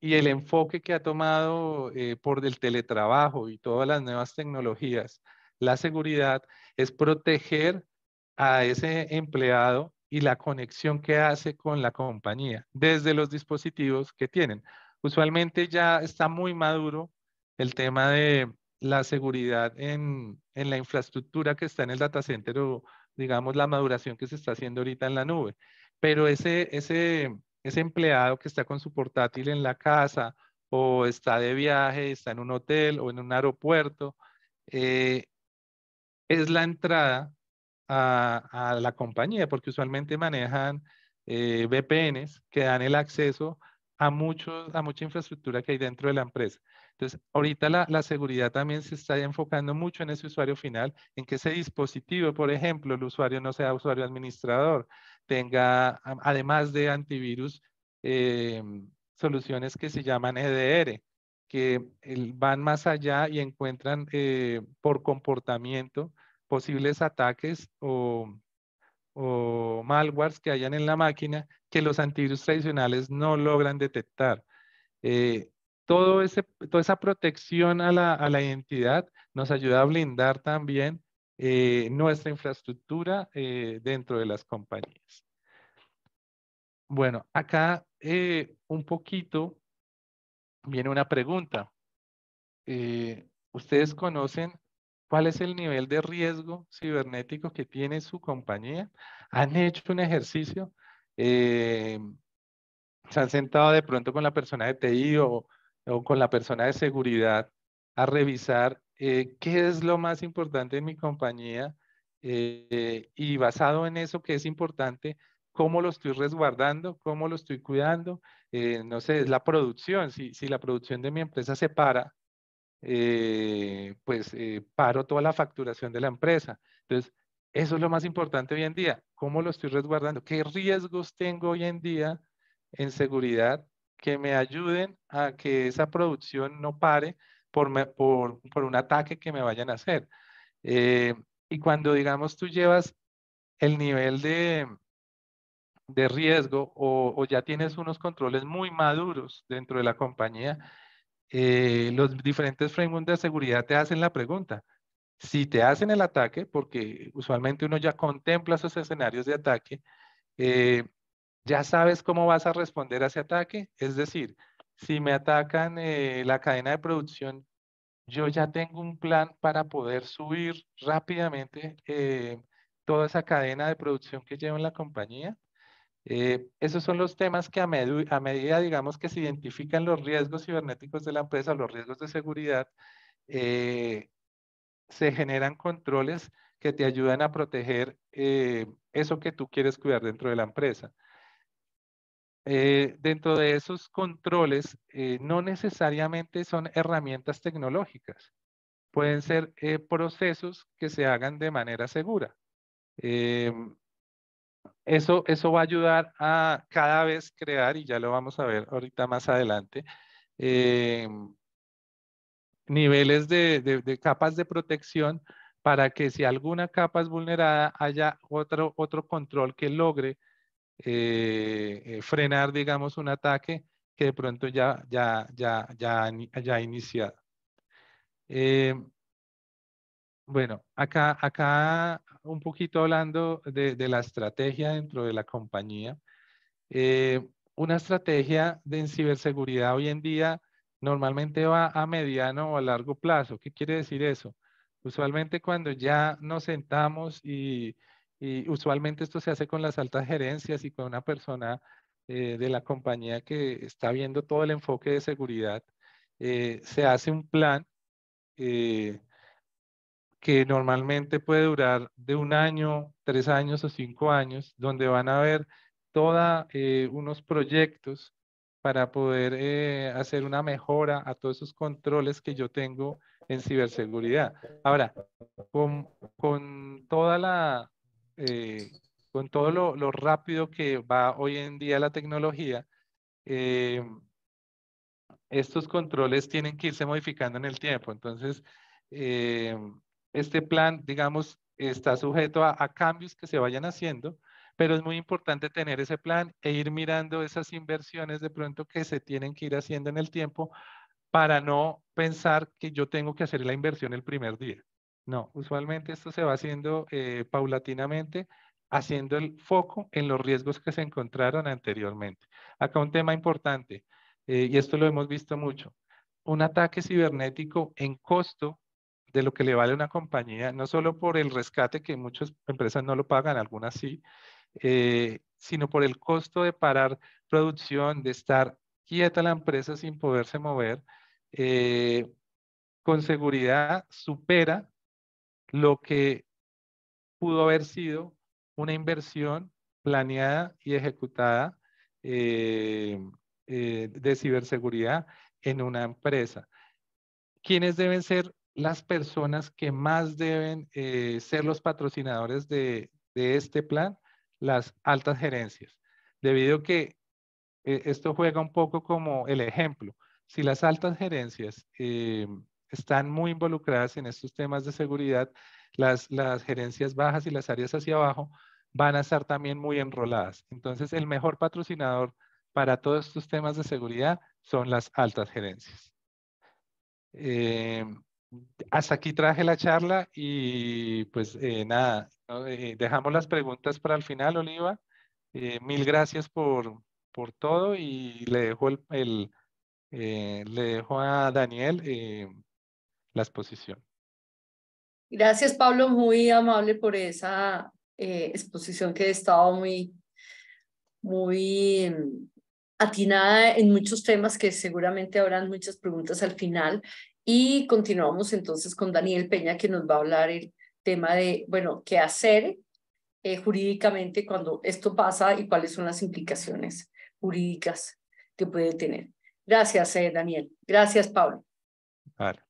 Y el enfoque que ha tomado por el teletrabajo y todas las nuevas tecnologías, la seguridad es proteger a ese empleado y la conexión que hace con la compañía desde los dispositivos que tienen. Usualmente ya está muy maduro el tema de la seguridad en la infraestructura que está en el data center o digamos la maduración que se está haciendo ahorita en la nube. Pero ese empleado que está con su portátil en la casa o está de viaje, está en un hotel o en un aeropuerto, es la entrada a la compañía, porque usualmente manejan VPNs que dan el acceso a mucha infraestructura que hay dentro de la empresa. Entonces, ahorita la seguridad también se está enfocando mucho en ese usuario final, en que ese dispositivo, por ejemplo, el usuario no sea usuario administrador, tenga, además de antivirus, soluciones que se llaman EDR, que van más allá y encuentran por comportamiento posibles ataques o malwares que hayan en la máquina que los antivirus tradicionales no logran detectar. Eh, toda esa protección a la identidad nos ayuda a blindar también nuestra infraestructura dentro de las compañías. Bueno, acá un poquito viene una pregunta. ¿Ustedes conocen cuál es el nivel de riesgo cibernético que tiene su compañía? ¿Han hecho un ejercicio? ¿Se han sentado de pronto con la persona de TI o con la persona de seguridad a revisar qué es lo más importante en mi compañía? Y basado en eso que es importante, ¿cómo lo estoy resguardando? ¿Cómo lo estoy cuidando? No sé, es la producción. Si la producción de mi empresa se para, pues paro toda la facturación de la empresa. Entonces, eso es lo más importante hoy en día. ¿Cómo lo estoy resguardando? ¿Qué riesgos tengo hoy en día en seguridad que me ayuden a que esa producción no pare por un ataque que me vayan a hacer? Eh, y cuando, digamos, tú llevas el nivel de riesgo o ya tienes unos controles muy maduros dentro de la compañía, los diferentes frameworks de seguridad te hacen la pregunta. Si te hacen el ataque, porque usualmente uno ya contempla esos escenarios de ataque, ya sabes cómo vas a responder a ese ataque. Es decir, si me atacan la cadena de producción, yo ya tengo un plan para poder subir rápidamente toda esa cadena de producción que llevo en la compañía. Esos son los temas que a medida, digamos, que se identifican los riesgos cibernéticos de la empresa, los riesgos de seguridad, se generan controles que te ayudan a proteger eso que tú quieres cuidar dentro de la empresa. Dentro de esos controles, no necesariamente son herramientas tecnológicas, pueden ser procesos que se hagan de manera segura. Eso va a ayudar a cada vez crear, y ya lo vamos a ver ahorita más adelante, niveles de capas de protección para que si alguna capa es vulnerada, haya otro control que logre frenar, digamos, un ataque que de pronto ya ha iniciado. Bueno, acá un poquito hablando de la estrategia dentro de la compañía. Una estrategia de ciberseguridad hoy en día normalmente va a mediano o a largo plazo. ¿Qué quiere decir eso? Usualmente cuando ya nos sentamos y usualmente esto se hace con las altas gerencias y con una persona de la compañía que está viendo todo el enfoque de seguridad, se hace un plan que normalmente puede durar de 1 año, 3 años o 5 años, donde van a haber todos unos proyectos para poder hacer una mejora a todos esos controles que yo tengo en ciberseguridad. Ahora, con toda con todo lo rápido que va hoy en día la tecnología, estos controles tienen que irse modificando en el tiempo. Entonces, este plan, digamos, está sujeto a cambios que se vayan haciendo, pero es muy importante tener ese plan e ir mirando esas inversiones de pronto que se tienen que ir haciendo en el tiempo para no pensar que yo tengo que hacer la inversión el primer día. No, usualmente esto se va haciendo paulatinamente, haciendo el foco en los riesgos que se encontraron anteriormente. Acá un tema importante, y esto lo hemos visto mucho, un ataque cibernético en costo de lo que le vale a una compañía, no solo por el rescate que muchas empresas no lo pagan, algunas sí, sino por el costo de parar producción, de estar quieta la empresa sin poderse mover, con seguridad supera lo que pudo haber sido una inversión planeada y ejecutada de ciberseguridad en una empresa. ¿Quiénes deben ser las personas que más deben ser los patrocinadores de este plan? Las altas gerencias, debido a que esto juega un poco como el ejemplo. Si las altas gerencias están muy involucradas en estos temas de seguridad, las gerencias bajas y las áreas hacia abajo van a estar también muy enroladas. Entonces, el mejor patrocinador para todos estos temas de seguridad son las altas gerencias. Hasta aquí traje la charla y pues nada, ¿no? Dejamos las preguntas para el final, Oliva. Mil gracias por todo y le dejo, le dejo a Daniel la exposición. Gracias, Pablo, muy amable por esa exposición que he estado muy atinada en muchos temas que seguramente habrán muchas preguntas al final. Y continuamos entonces con Daniel Peña, que nos va a hablar el tema de, bueno, qué hacer jurídicamente cuando esto pasa y cuáles son las implicaciones jurídicas que puede tener. Gracias, Daniel. Gracias, Pablo. Vale.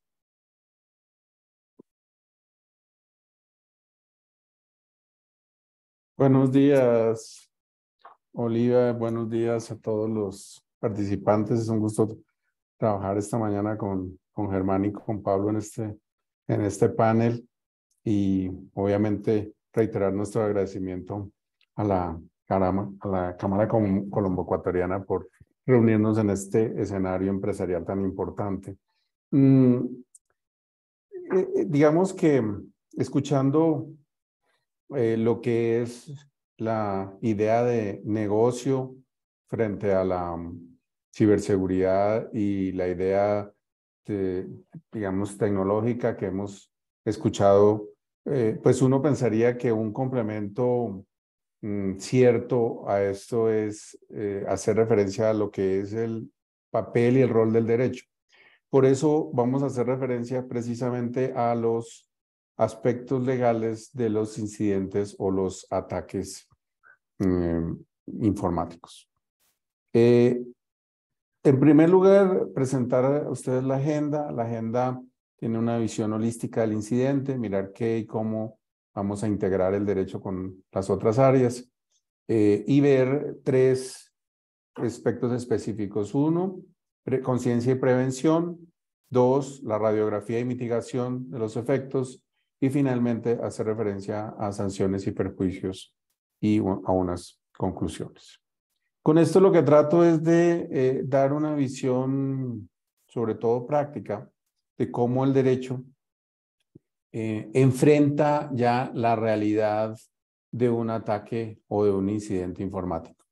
Buenos días, Oliva. Buenos días a todos los participantes. Es un gusto trabajar esta mañana con Germán y con Pablo en este panel y obviamente reiterar nuestro agradecimiento a la Cámara Colombo-Ecuatoriana por reunirnos en este escenario empresarial tan importante. Digamos que escuchando lo que es la idea de negocio frente a la ciberseguridad y la idea, digamos, tecnológica que hemos escuchado, pues uno pensaría que un complemento cierto a esto es hacer referencia a lo que es el papel y el rol del derecho. Por eso vamos a hacer referencia precisamente a los aspectos legales de los incidentes o los ataques informáticos. En primer lugar, presentar a ustedes la agenda. La agenda tiene una visión holística del incidente, mirar qué y cómo vamos a integrar el derecho con las otras áreas y ver tres aspectos específicos. Uno, conciencia y prevención. Dos, la radiografía y mitigación de los efectos. Y finalmente, hacer referencia a sanciones y perjuicios y a unas conclusiones. Con esto lo que trato es de dar una visión, sobre todo práctica, de cómo el derecho enfrenta ya la realidad de un ataque o de un incidente informático.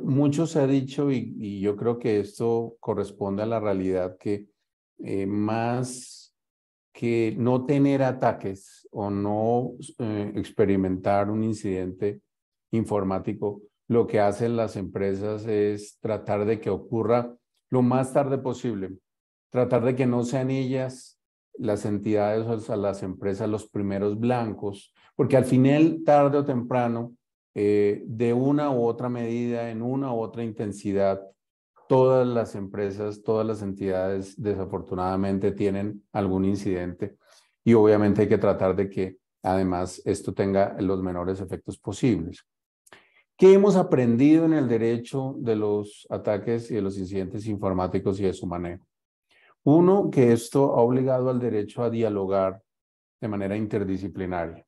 Mucho se ha dicho y yo creo que esto corresponde a la realidad que más que no tener ataques o no experimentar un incidente informático, lo que hacen las empresas es tratar de que ocurra lo más tarde posible, tratar de que no sean ellas, las entidades o sea, las empresas los primeros blancos, porque al final, tarde o temprano, de una u otra medida, en una u otra intensidad, todas las empresas, todas las entidades desafortunadamente tienen algún incidente y obviamente hay que tratar de que además esto tenga los menores efectos posibles. ¿Qué hemos aprendido en el derecho de los ataques y de los incidentes informáticos y de su manejo? Uno, que esto ha obligado al derecho a dialogar de manera interdisciplinaria.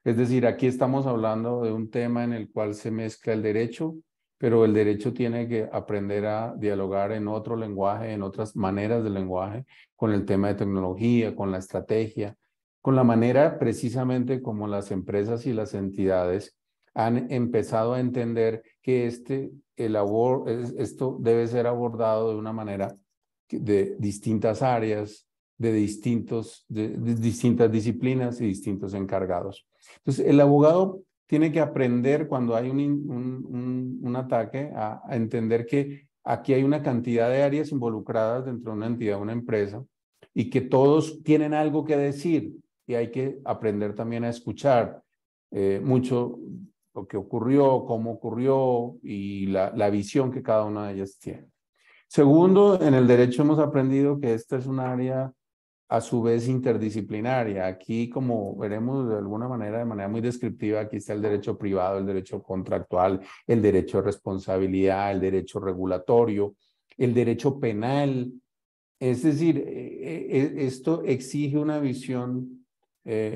Es decir, aquí estamos hablando de un tema en el cual se mezcla el derecho, pero el derecho tiene que aprender a dialogar en otro lenguaje, en otras maneras de lenguaje, con el tema de tecnología, con la estrategia, con la manera precisamente como las empresas y las entidades han empezado a entender que esto debe ser abordado de una manera de distintas áreas, de distintas disciplinas y distintos encargados. Entonces, el abogado tiene que aprender cuando hay un ataque a entender que aquí hay una cantidad de áreas involucradas dentro de una entidad, una empresa, y que todos tienen algo que decir y hay que aprender también a escuchar mucho lo que ocurrió, cómo ocurrió y la visión que cada una de ellas tiene. Segundo, en el derecho hemos aprendido que esta es un área a su vez interdisciplinaria. Aquí, como veremos de manera muy descriptiva, aquí está el derecho privado, el derecho contractual, el derecho de responsabilidad, el derecho regulatorio, el derecho penal. Es decir, esto exige una visión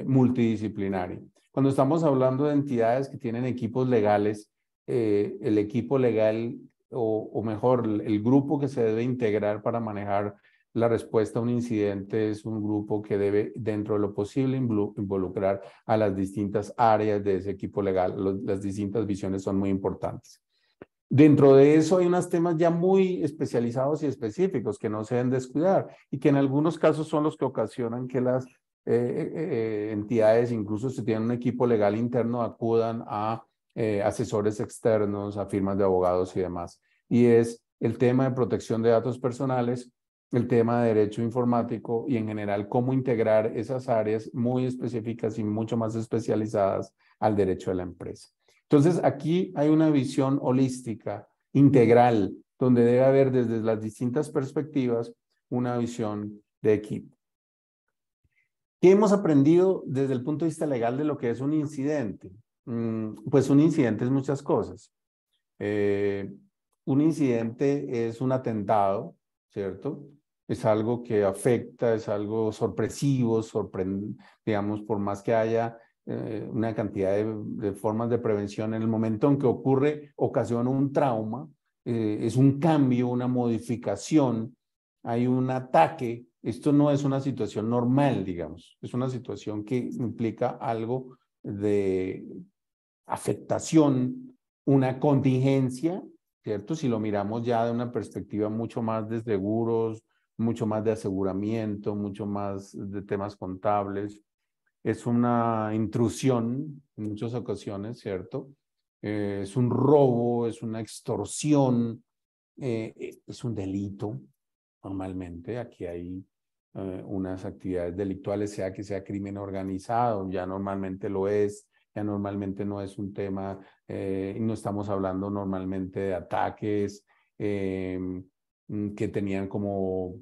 multidisciplinaria. Cuando estamos hablando de entidades que tienen equipos legales, el equipo legal, o mejor, el grupo que se debe integrar para manejar la respuesta a un incidente es un grupo que debe, dentro de lo posible, involucrar a las distintas áreas de ese equipo legal. Las distintas visiones son muy importantes. Dentro de eso hay unos temas ya muy especializados y específicos que no se deben descuidar y que en algunos casos son los que ocasionan que las entidades, incluso si tienen un equipo legal interno, acudan a asesores externos, a firmas de abogados y demás. Y es el tema de protección de datos personales, el tema de derecho informático y en general cómo integrar esas áreas muy específicas y mucho más especializadas al derecho de la empresa. Entonces, aquí hay una visión holística, integral, donde debe haber desde las distintas perspectivas una visión de equipo. ¿Qué hemos aprendido desde el punto de vista legal de lo que es un incidente? Pues un incidente es muchas cosas. Un incidente es un atentado, ¿cierto? Es algo que afecta, es algo sorpresivo, digamos, por más que haya una cantidad de formas de prevención, en el momento en que ocurre, ocasiona un trauma, es un cambio, una modificación, hay un ataque. Esto no es una situación normal, digamos, es una situación que implica algo de afectación, una contingencia, ¿cierto? Si lo miramos ya de una perspectiva mucho más de seguros, mucho más de aseguramiento, mucho más de temas contables. Es una intrusión en muchas ocasiones, ¿cierto? Es un robo, es una extorsión, es un delito, normalmente. Aquí hay unas actividades delictuales, sea que sea crimen organizado, ya normalmente lo es, ya normalmente no es un tema, no estamos hablando normalmente de ataques que tenían como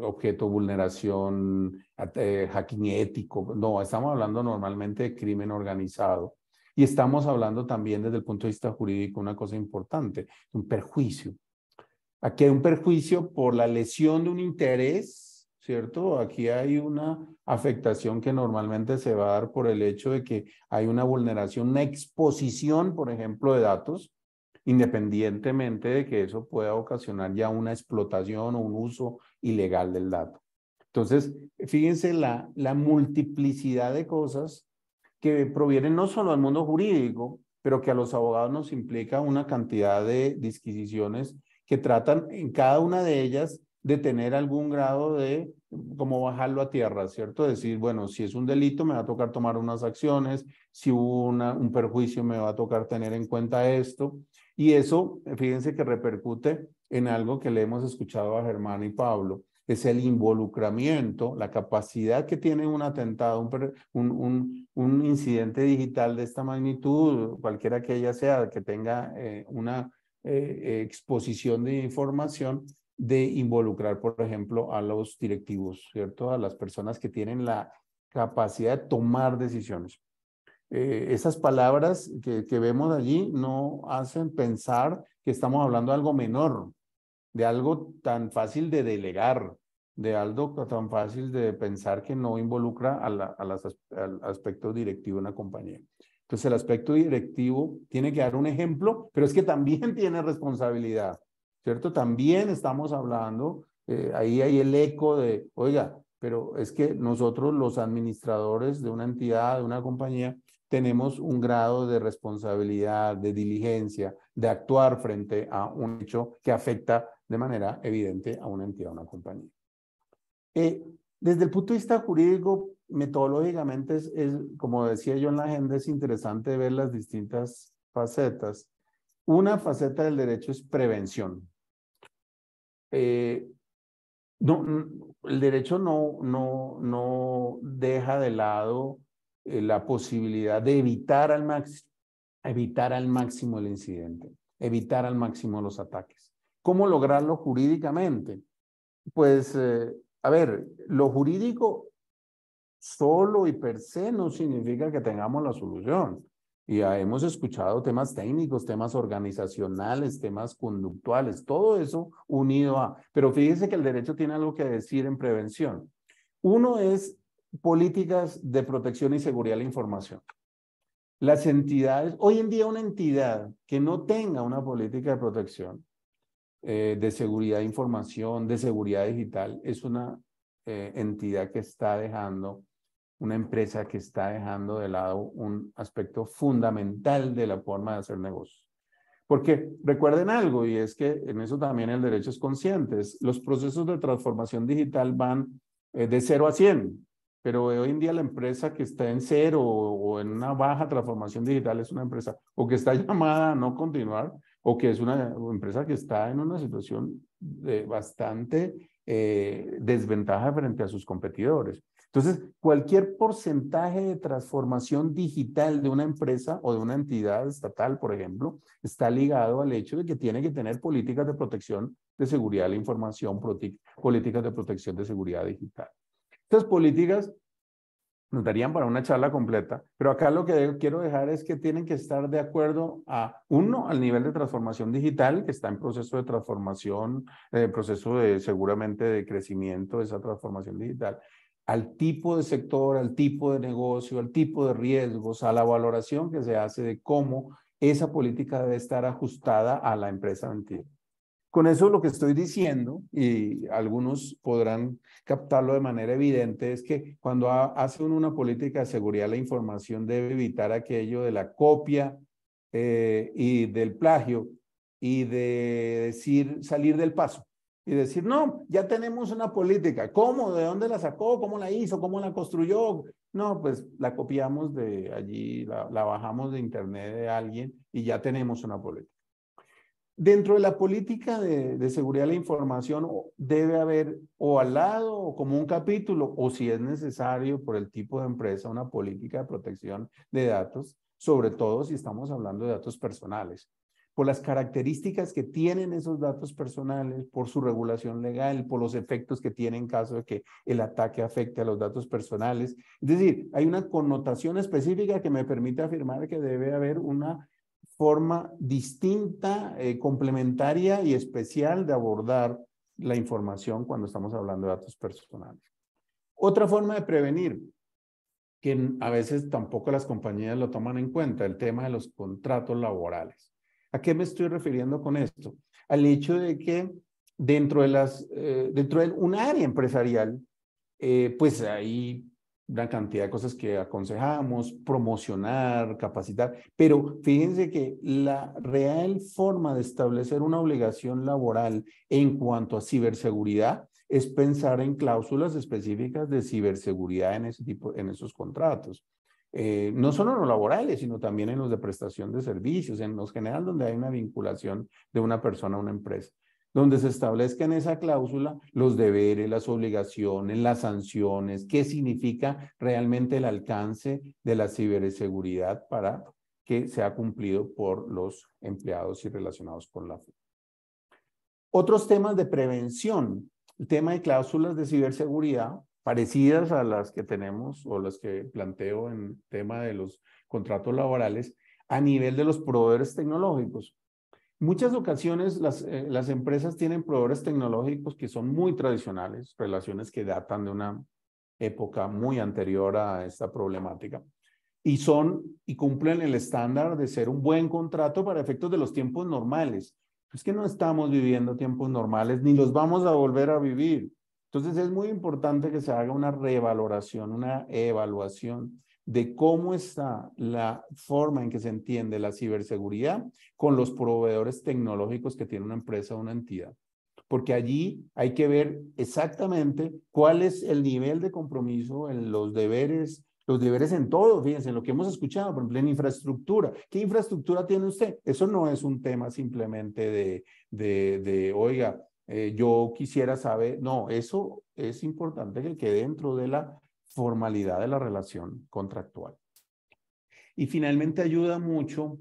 objeto vulneración, hacking ético. No, estamos hablando normalmente de crimen organizado. Y estamos hablando también desde el punto de vista jurídico, una cosa importante, un perjuicio. Aquí hay un perjuicio por la lesión de un interés, ¿cierto? Aquí hay una afectación que normalmente se va a dar por el hecho de que hay una vulneración, una exposición, por ejemplo, de datos, independientemente de que eso pueda ocasionar ya una explotación o un uso ilegal del dato. Entonces, fíjense la multiplicidad de cosas que provienen no solo del mundo jurídico, pero que a los abogados nos implica una cantidad de disquisiciones que tratan en cada una de ellas de tener algún grado de como bajarlo a tierra, ¿cierto? Decir, bueno, si es un delito me va a tocar tomar unas acciones, si hubo un perjuicio me va a tocar tener en cuenta esto. Y eso, fíjense que repercute en algo que le hemos escuchado a Germán y Pablo, es el involucramiento, la capacidad que tiene un atentado, un incidente digital de esta magnitud, cualquiera que ella sea, que tenga una exposición de información, de involucrar, por ejemplo, a los directivos, ¿cierto? A las personas que tienen la capacidad de tomar decisiones. Esas palabras que vemos allí no hacen pensar que estamos hablando de algo menor, de algo tan fácil de delegar, de algo tan fácil de pensar que no involucra al aspecto directivo de una compañía. Entonces el aspecto directivo tiene que dar un ejemplo, pero es que también tiene responsabilidad, ¿cierto? También estamos hablando, ahí hay el eco de, oiga, pero es que nosotros los administradores de una entidad, de una compañía, tenemos un grado de responsabilidad, de diligencia, de actuar frente a un hecho que afecta de manera evidente a una entidad, a una compañía. Desde el punto de vista jurídico, metodológicamente, como decía yo en la agenda, es interesante ver las distintas facetas. Una faceta del derecho es prevención. El derecho no deja de lado la posibilidad de evitar al máximo el incidente, evitar al máximo los ataques. ¿Cómo lograrlo jurídicamente? Pues, a ver, lo jurídico solo y per se no significa que tengamos la solución. Ya hemos escuchado temas técnicos, temas organizacionales, temas conductuales, todo eso unido a... Pero fíjense que el derecho tiene algo que decir en prevención. Uno es políticas de protección y seguridad de la información. Las entidades, hoy en día una entidad que no tenga una política de protección, de seguridad de información, de seguridad digital, es una entidad que está dejando, una empresa que está dejando de lado un aspecto fundamental de la forma de hacer negocios. Porque recuerden algo, y es que en eso también el derecho es consciente, los procesos de transformación digital van de 0 a 100, pero hoy en día la empresa que está en 0 o en una baja transformación digital es una empresa o que está llamada a no continuar o que es una empresa que está en una situación de bastante desventaja frente a sus competidores. Entonces, cualquier porcentaje de transformación digital de una empresa o de una entidad estatal, por ejemplo, está ligado al hecho de que tiene que tener políticas de protección de seguridad de la información, políticas de protección de seguridad digital. Estas políticas nos darían para una charla completa, pero acá lo que quiero dejar es que tienen que estar de acuerdo a, uno, al nivel de transformación digital, que está en proceso de transformación, proceso de seguramente de crecimiento de esa transformación digital, al tipo de sector, al tipo de negocio, al tipo de riesgos, a la valoración que se hace de cómo esa política debe estar ajustada a la empresa o entidad. Con eso lo que estoy diciendo, y algunos podrán captarlo de manera evidente, es que cuando hace uno una política de seguridad de la información debe evitar aquello de la copia y del plagio y de decir, salir del paso y decir, no, ya tenemos una política. ¿Cómo? ¿De dónde la sacó? ¿Cómo la hizo? ¿Cómo la construyó? No, pues la copiamos de allí, la bajamos de internet de alguien y ya tenemos una política. Dentro de la política de seguridad de la información debe haber o al lado o como un capítulo o si es necesario por el tipo de empresa una política de protección de datos, sobre todo si estamos hablando de datos personales. Por las características que tienen esos datos personales, por su regulación legal, por los efectos que tiene en caso de que el ataque afecte a los datos personales. Es decir, hay una connotación específica que me permite afirmar que debe haber una forma distinta, complementaria y especial de abordar la información cuando estamos hablando de datos personales. Otra forma de prevenir, que a veces tampoco las compañías lo toman en cuenta, el tema de los contratos laborales. ¿A qué me estoy refiriendo con esto? Al hecho de que dentro de un área empresarial, pues hay una cantidad de cosas que aconsejamos, promocionar, capacitar, pero fíjense que la real forma de establecer una obligación laboral en cuanto a ciberseguridad es pensar en cláusulas específicas de ciberseguridad en esos contratos. No solo en los laborales, sino también en los de prestación de servicios, en los general donde hay una vinculación de una persona a una empresa, donde se establezca en esa cláusula los deberes, las obligaciones, las sanciones, qué significa realmente el alcance de la ciberseguridad para que sea cumplido por los empleados y relacionados con la FE. Otros temas de prevención, el tema de cláusulas de ciberseguridad parecidas a las que tenemos o las que planteo en tema de los contratos laborales a nivel de los proveedores tecnológicos. Muchas ocasiones las empresas tienen proveedores tecnológicos que son muy tradicionales, relaciones que datan de una época muy anterior a esta problemática y cumplen el estándar de ser un buen contrato para efectos de los tiempos normales. Es que no estamos viviendo tiempos normales ni los vamos a volver a vivir. Entonces es muy importante que se haga una revaloración, una evaluación de cómo está la forma en que se entiende la ciberseguridad con los proveedores tecnológicos que tiene una empresa o una entidad. Porque allí hay que ver exactamente cuál es el nivel de compromiso en los deberes en todo, fíjense, en lo que hemos escuchado, por ejemplo, en infraestructura. ¿Qué infraestructura tiene usted? Eso no es un tema simplemente oiga, yo quisiera saber, no, eso es importante que quede dentro de la formalidad de la relación contractual. Y finalmente ayuda mucho,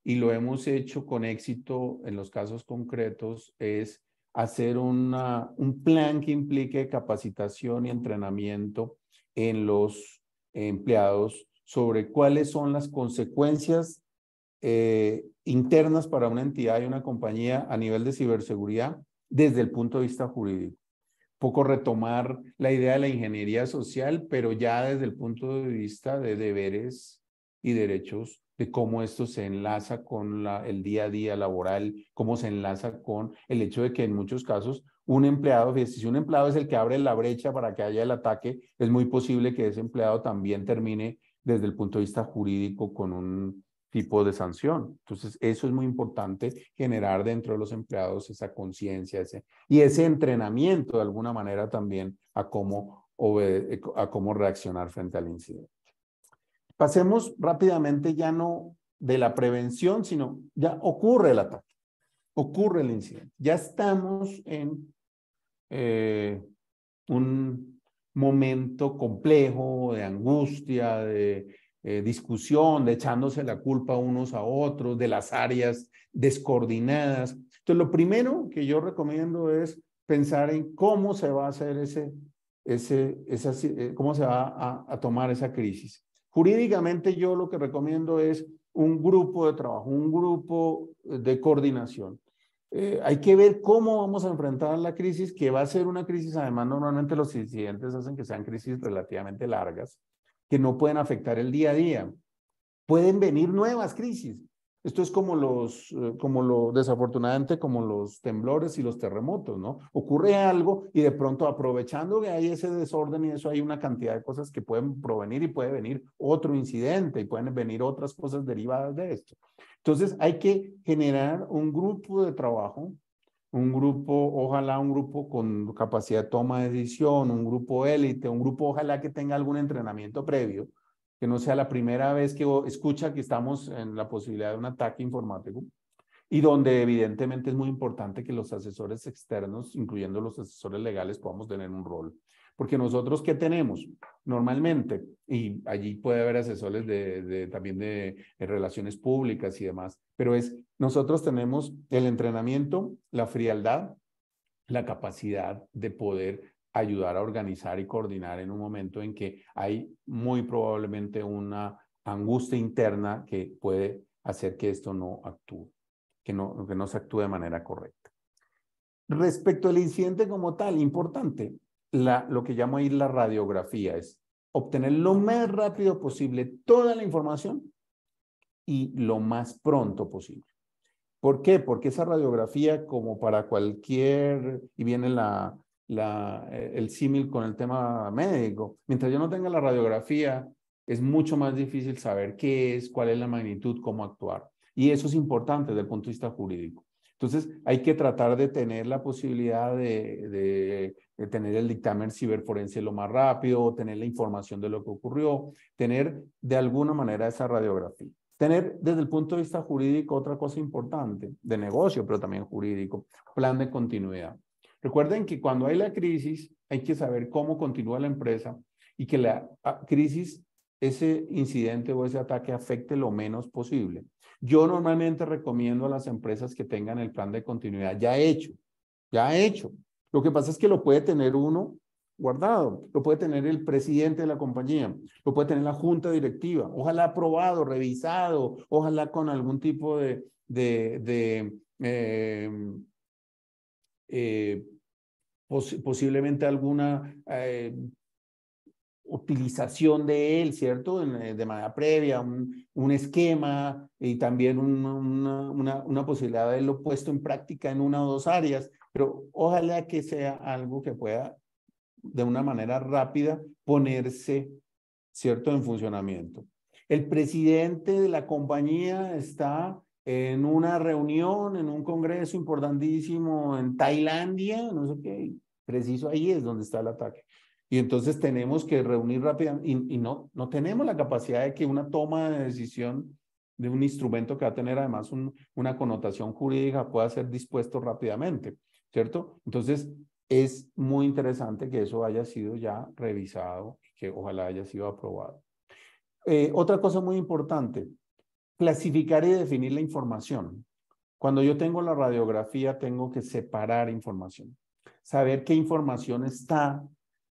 y lo hemos hecho con éxito en los casos concretos, es hacer un plan que implique capacitación y entrenamiento en los empleados sobre cuáles son las consecuencias internas para una entidad y una compañía a nivel de ciberseguridad desde el punto de vista jurídico. Poco retomar la idea de la ingeniería social, pero ya desde el punto de vista de deberes y derechos, de cómo esto se enlaza con el día a día laboral, cómo se enlaza con el hecho de que en muchos casos un empleado, si un empleado es el que abre la brecha para que haya el ataque, es muy posible que ese empleado también termine desde el punto de vista jurídico con un tipo de sanción. Entonces, eso es muy importante, generar dentro de los empleados esa conciencia y ese entrenamiento de alguna manera también a cómo reaccionar frente al incidente. Pasemos rápidamente ya no de la prevención, sino ya ocurre el ataque, ocurre el incidente. Ya estamos en un momento complejo de angustia, de discusión, de echándose la culpa unos a otros, de las áreas descoordinadas. Entonces, lo primero que yo recomiendo es pensar en cómo se va a hacer cómo se va a tomar esa crisis. Jurídicamente, yo lo que recomiendo es un grupo de trabajo, un grupo de coordinación. Hay que ver cómo vamos a enfrentar la crisis, que va a ser una crisis, además normalmente los incidentes hacen que sean crisis relativamente largas, que no pueden afectar el día a día. Pueden venir nuevas crisis. Esto es desafortunadamente como los temblores y los terremotos, ¿no? Ocurre algo y de pronto aprovechando que hay ese desorden y eso hay una cantidad de cosas que pueden provenir y puede venir otro incidente y pueden venir otras cosas derivadas de esto. Entonces hay que generar un grupo de trabajo, ojalá un grupo con capacidad de toma de decisión, un grupo élite, un grupo ojalá que tenga algún entrenamiento previo, que no sea la primera vez que escucha que estamos en la posibilidad de un ataque informático, y donde evidentemente es muy importante que los asesores externos, incluyendo los asesores legales, podamos tener un rol. Porque nosotros, ¿qué tenemos? Normalmente, y allí puede haber asesores también de relaciones públicas y demás, pero nosotros tenemos el entrenamiento, la frialdad, la capacidad de poder ayudar a organizar y coordinar en un momento en que hay muy probablemente una angustia interna que puede hacer que esto no actúe, que no se actúe de manera correcta. Respecto al incidente como tal, importante, lo que llamo ahí la radiografía es obtener lo más rápido posible toda la información y lo más pronto posible. ¿Por qué? Porque esa radiografía, como para y viene el símil con el tema médico, mientras yo no tenga la radiografía, es mucho más difícil saber qué es, cuál es la magnitud, cómo actuar. Y eso es importante desde el punto de vista jurídico. Entonces, hay que tratar de tener la posibilidad de tener el dictamen ciberforense lo más rápido, tener la información de lo que ocurrió, tener de alguna manera esa radiografía. Tener desde el punto de vista jurídico otra cosa importante, de negocio, pero también jurídico, plan de continuidad. Recuerden que cuando hay la crisis, hay que saber cómo continúa la empresa y que la crisis, ese incidente o ese ataque afecte lo menos posible. Yo normalmente recomiendo a las empresas que tengan el plan de continuidad ya hecho. Lo que pasa es que lo puede tener uno guardado, lo puede tener el presidente de la compañía, lo puede tener la junta directiva, ojalá aprobado, revisado, ojalá con algún tipo de posiblemente alguna utilización de él, ¿cierto? De manera previa, un esquema y también una posibilidad de haberlo puesto en práctica en una o dos áreas, pero ojalá que sea algo que pueda de una manera rápida ponerse, ¿cierto?, en funcionamiento. El presidente de la compañía está en una reunión, en un congreso importantísimo en Tailandia, no sé qué, preciso ahí es donde está el ataque. Y entonces tenemos que reunir rápidamente y no tenemos la capacidad de que una toma de decisión de un instrumento que va a tener además una connotación jurídica pueda ser dispuesto rápidamente, ¿cierto? Entonces es muy interesante que eso haya sido ya revisado y que ojalá haya sido aprobado. Otra cosa muy importante, clasificar y definir la información. Cuando yo tengo la radiografía, tengo que separar información, saber qué información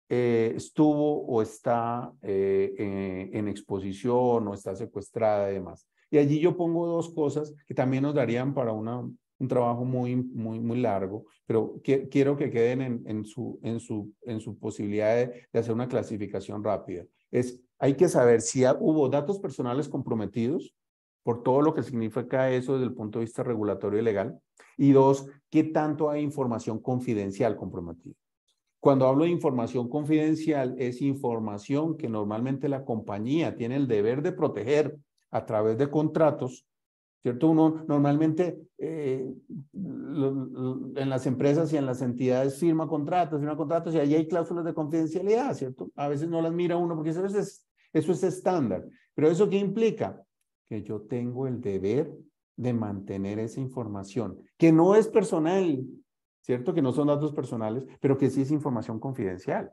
estuvo o está en exposición o está secuestrada y demás. Y allí yo pongo dos cosas que también nos darían para un trabajo muy largo, pero quiero que queden en su posibilidad de hacer una clasificación rápida. Hay que saber si hubo datos personales comprometidos, por todo lo que significa eso desde el punto de vista regulatorio y legal. Y dos, ¿qué tanto hay información confidencial comprometida? Cuando hablo de información confidencial, es información que normalmente la compañía tiene el deber de proteger a través de contratos, ¿cierto? Uno normalmente en las empresas y en las entidades firma contratos y ahí hay cláusulas de confidencialidad, ¿cierto? A veces no las mira uno porque eso es estándar. Pero ¿eso qué implica? Que yo tengo el deber de mantener esa información, que no es personal, ¿cierto? Que no son datos personales, pero que sí es información confidencial.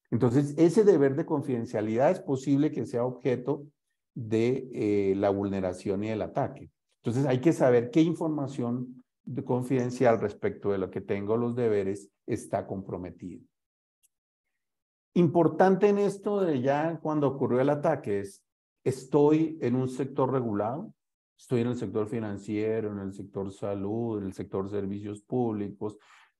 Entonces, ese deber de confidencialidad es posible que sea objeto de la vulneración y el ataque. Entonces, hay que saber qué información confidencial respecto de lo que tengo los deberes está comprometida. Importante en esto de ya cuando ocurrió el ataque es, estoy en un sector regulado, estoy en el sector financiero, en el sector salud, en el sector servicios públicos.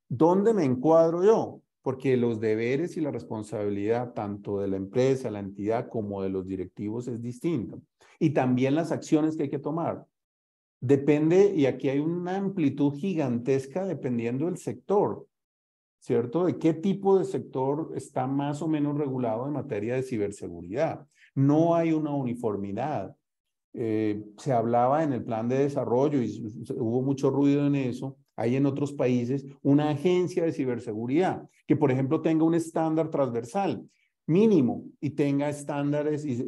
¿Dónde me encuadro yo? Porque los deberes y la responsabilidad tanto de la empresa, la entidad, como de los directivos es distinto. Y también las acciones que hay que tomar. Depende, y aquí hay una amplitud gigantesca dependiendo del sector, ¿cierto? De qué tipo de sector está más o menos regulado en materia de ciberseguridad. No hay una uniformidad. Se hablaba en el plan de desarrollo y hubo mucho ruido en eso. Hay en otros países una agencia de ciberseguridad que, por ejemplo, tenga un estándar transversal mínimo y tenga estándares y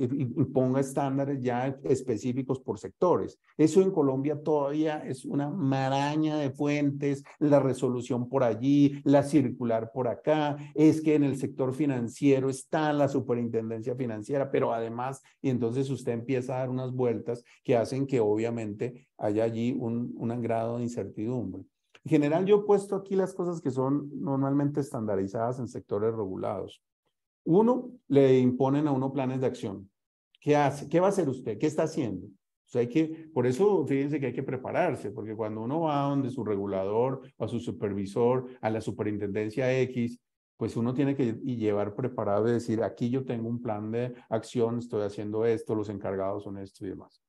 ponga estándares ya específicos por sectores. Eso en Colombia todavía es una maraña de fuentes, la resolución por allí, la circular por acá, es que en el sector financiero está la superintendencia financiera, pero además, y entonces usted empieza a dar unas vueltas que hacen que obviamente haya allí un grado de incertidumbre. En general, yo he puesto aquí las cosas que son normalmente estandarizadas en sectores regulados. Uno, le imponen a uno planes de acción. ¿Qué hace? ¿Qué va a hacer usted? ¿Qué está haciendo? O sea, por eso fíjense que hay que prepararse, porque cuando uno va a donde su regulador, a su supervisor, a la superintendencia X, pues uno tiene que llevar preparado y decir, aquí yo tengo un plan de acción, estoy haciendo esto, los encargados son esto y demás.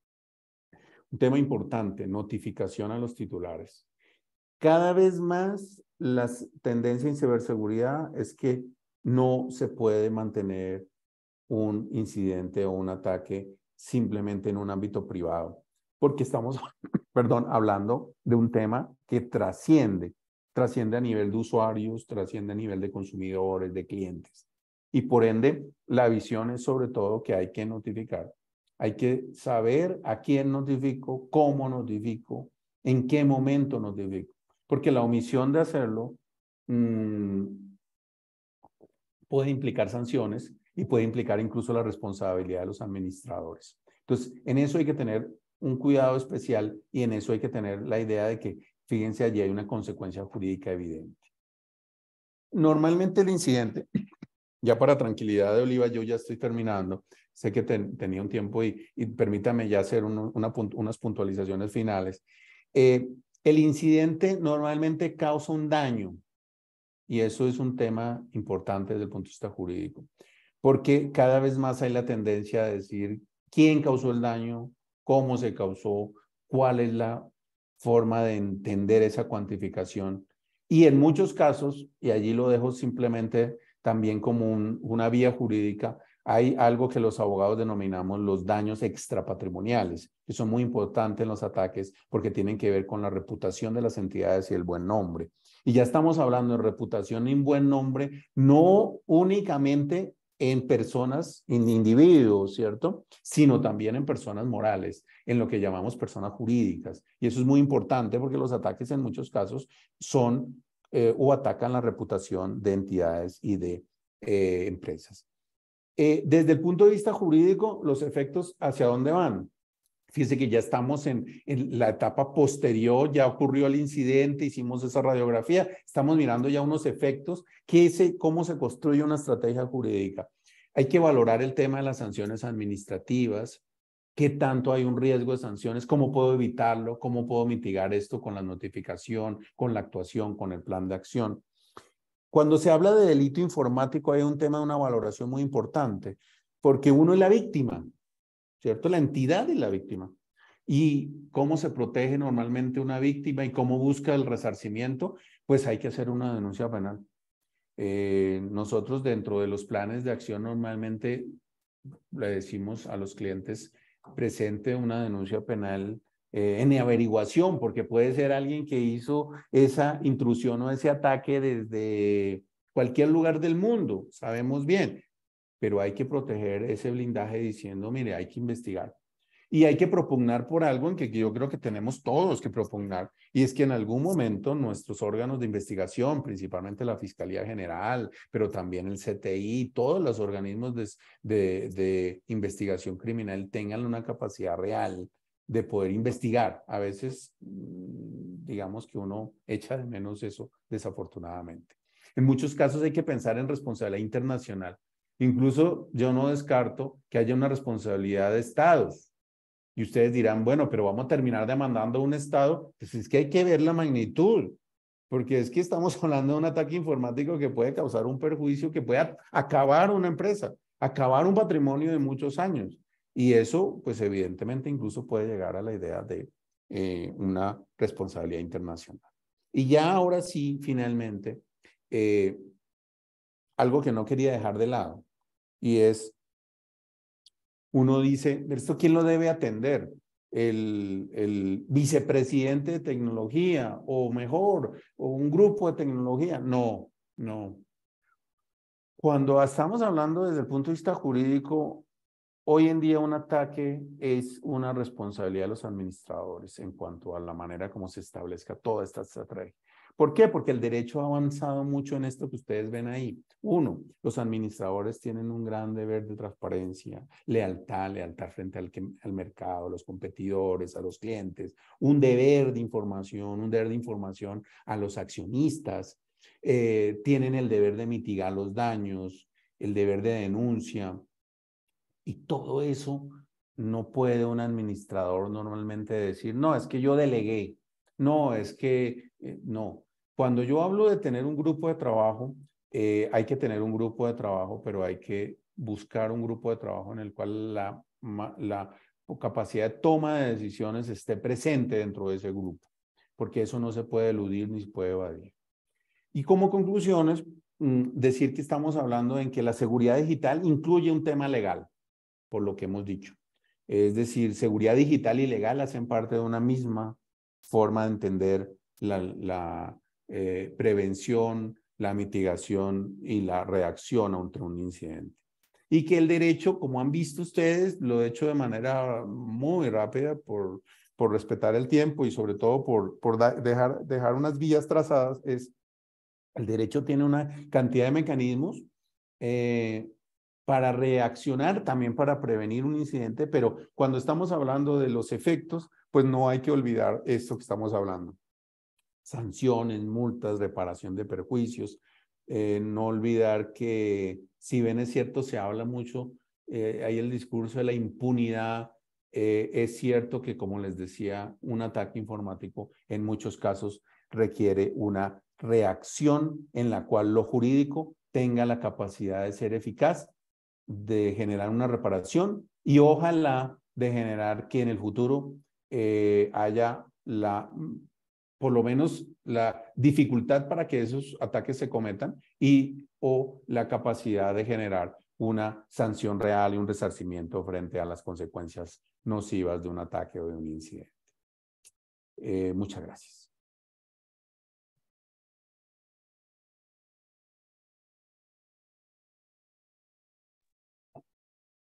Un tema importante, notificación a los titulares. Cada vez más la tendencia en ciberseguridad es que no se puede mantener un incidente o un ataque simplemente en un ámbito privado, porque estamos, perdón, hablando de un tema que trasciende a nivel de usuarios, trasciende a nivel de consumidores, de clientes. Y por ende, la visión es sobre todo que hay que notificar. Hay que saber a quién notifico, cómo notifico, en qué momento notifico, porque la omisión de hacerlo puede implicar sanciones y puede implicar incluso la responsabilidad de los administradores. Entonces, en eso hay que tener un cuidado especial y en eso hay que tener la idea de que, fíjense, allí hay una consecuencia jurídica evidente. Normalmente el incidente Ya para tranquilidad de Oliva, yo ya estoy terminando. Sé que tenía un tiempo y permítame ya hacer unas puntualizaciones finales. El incidente normalmente causa un daño y eso es un tema importante desde el punto de vista jurídico, porque cada vez más hay la tendencia a decir quién causó el daño, cómo se causó, cuál es la forma de entender esa cuantificación. Y en muchos casos, y allí lo dejo simplemente también como una vía jurídica, hay algo que los abogados denominamos los daños extrapatrimoniales, que son muy importantes en los ataques porque tienen que ver con la reputación de las entidades y el buen nombre. Y ya estamos hablando de reputación y un buen nombre, no únicamente en personas, en individuos, ¿cierto? Sino también en personas morales, en lo que llamamos personas jurídicas. Y eso es muy importante porque los ataques en muchos casos son o atacan la reputación de entidades y de empresas. Desde el punto de vista jurídico, los efectos, ¿hacia dónde van? Fíjense que ya estamos en la etapa posterior, ya ocurrió el incidente, hicimos esa radiografía, estamos mirando ya unos efectos, cómo se construye una estrategia jurídica. Hay que valorar el tema de las sanciones administrativas, qué tanto hay un riesgo de sanciones, cómo puedo evitarlo, cómo puedo mitigar esto con la notificación, con la actuación, con el plan de acción. Cuando se habla de delito informático hay un tema de una valoración muy importante, porque uno es la víctima, ¿cierto? La entidad es la víctima. ¿Y cómo se protege normalmente una víctima y cómo busca el resarcimiento? Pues hay que hacer una denuncia penal. Nosotros dentro de los planes de acción normalmente le decimos a los clientes presente una denuncia penal en averiguación, porque puede ser alguien que hizo esa intrusión o ese ataque desde cualquier lugar del mundo, sabemos bien, pero hay que proteger ese blindaje diciendo, mire, hay que investigar. Y hay que propugnar por algo en que yo creo que tenemos todos que propugnar, y es que en algún momento nuestros órganos de investigación, principalmente la Fiscalía General, pero también el CTI, todos los organismos de investigación criminal tengan una capacidad real de poder investigar. A veces, digamos que uno echa de menos eso, desafortunadamente. En muchos casos hay que pensar en responsabilidad internacional. Incluso yo no descarto que haya una responsabilidad de estados. Y ustedes dirán, bueno, pero vamos a terminar demandando a un estado. Pues es que hay que ver la magnitud, porque es que estamos hablando de un ataque informático que puede causar un perjuicio, que puede acabar una empresa, acabar un patrimonio de muchos años. Y eso, pues evidentemente, incluso puede llegar a la idea de una responsabilidad internacional. Y ya ahora sí, finalmente, algo que no quería dejar de lado, y es, uno dice, ¿esto quién lo debe atender? El vicepresidente de tecnología, o mejor, o un grupo de tecnología. No, no. Cuando estamos hablando desde el punto de vista jurídico, hoy en día un ataque es una responsabilidad de los administradores en cuanto a la manera como se establezca toda esta estrategia. ¿Por qué? Porque el derecho ha avanzado mucho en esto que ustedes ven ahí. Uno, los administradores tienen un gran deber de transparencia, lealtad frente al mercado, a los competidores, a los clientes, un deber de información a los accionistas, tienen el deber de mitigar los daños, el deber de denuncia. Y todo eso no puede un administrador normalmente decir, no, es que yo delegué, no, es que no. Cuando yo hablo de tener un grupo de trabajo, hay que tener un grupo de trabajo, pero hay que buscar un grupo de trabajo en el cual la capacidad de toma de decisiones esté presente dentro de ese grupo, porque eso no se puede eludir ni se puede evadir. Y como conclusiones, decir que estamos hablando en que la seguridad digital incluye un tema legal, por lo que hemos dicho. Es decir, seguridad digital y legal hacen parte de una misma forma de entender la prevención, la mitigación y la reacción ante un incidente. Y que el derecho, como han visto ustedes, lo he hecho de manera muy rápida por respetar el tiempo y sobre todo por dejar unas vías trazadas, es el derecho tiene una cantidad de mecanismos para reaccionar, también para prevenir un incidente, pero cuando estamos hablando de los efectos, pues no hay que olvidar esto que estamos hablando. Sanciones, multas, reparación de perjuicios, no olvidar que, si bien es cierto, se habla mucho, hay el discurso de la impunidad. Es cierto que, como les decía, un ataque informático en muchos casos requiere una reacción en la cual lo jurídico tenga la capacidad de ser eficaz, de generar una reparación y ojalá de generar que en el futuro haya por lo menos la dificultad para que esos ataques se cometan o la capacidad de generar una sanción real y un resarcimiento frente a las consecuencias nocivas de un ataque o de un incidente. Muchas gracias.